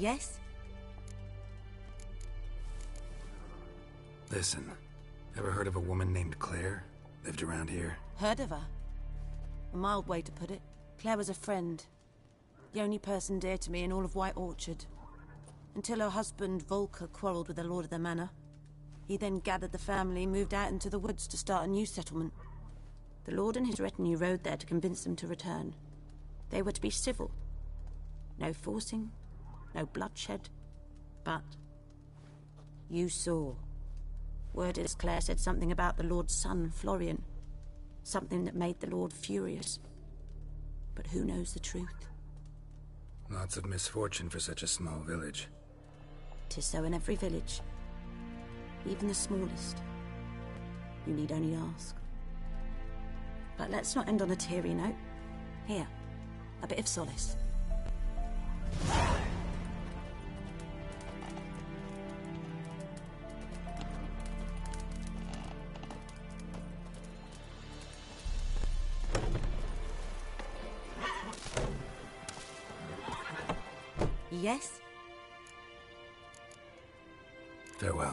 Yes? Listen, ever heard of a woman named Claire? Lived around here? Heard of her? A mild way to put it. Claire was a friend. The only person dear to me in all of White Orchard. Until her husband, Volker, quarrelled with the lord of the manor. He then gathered the family, moved out into the woods to start a new settlement. The lord and his retinue rode there to convince them to return. They were to be civil. No forcing, no bloodshed. But you saw. Word is Claire said something about the lord's son, Florian. Something that made the lord furious. But who knows the truth? Lots of misfortune for such a small village. 'Tis so in every village. Even the smallest. You need only ask. But let's not end on a teary note. Here, a bit of solace. Yes? Farewell.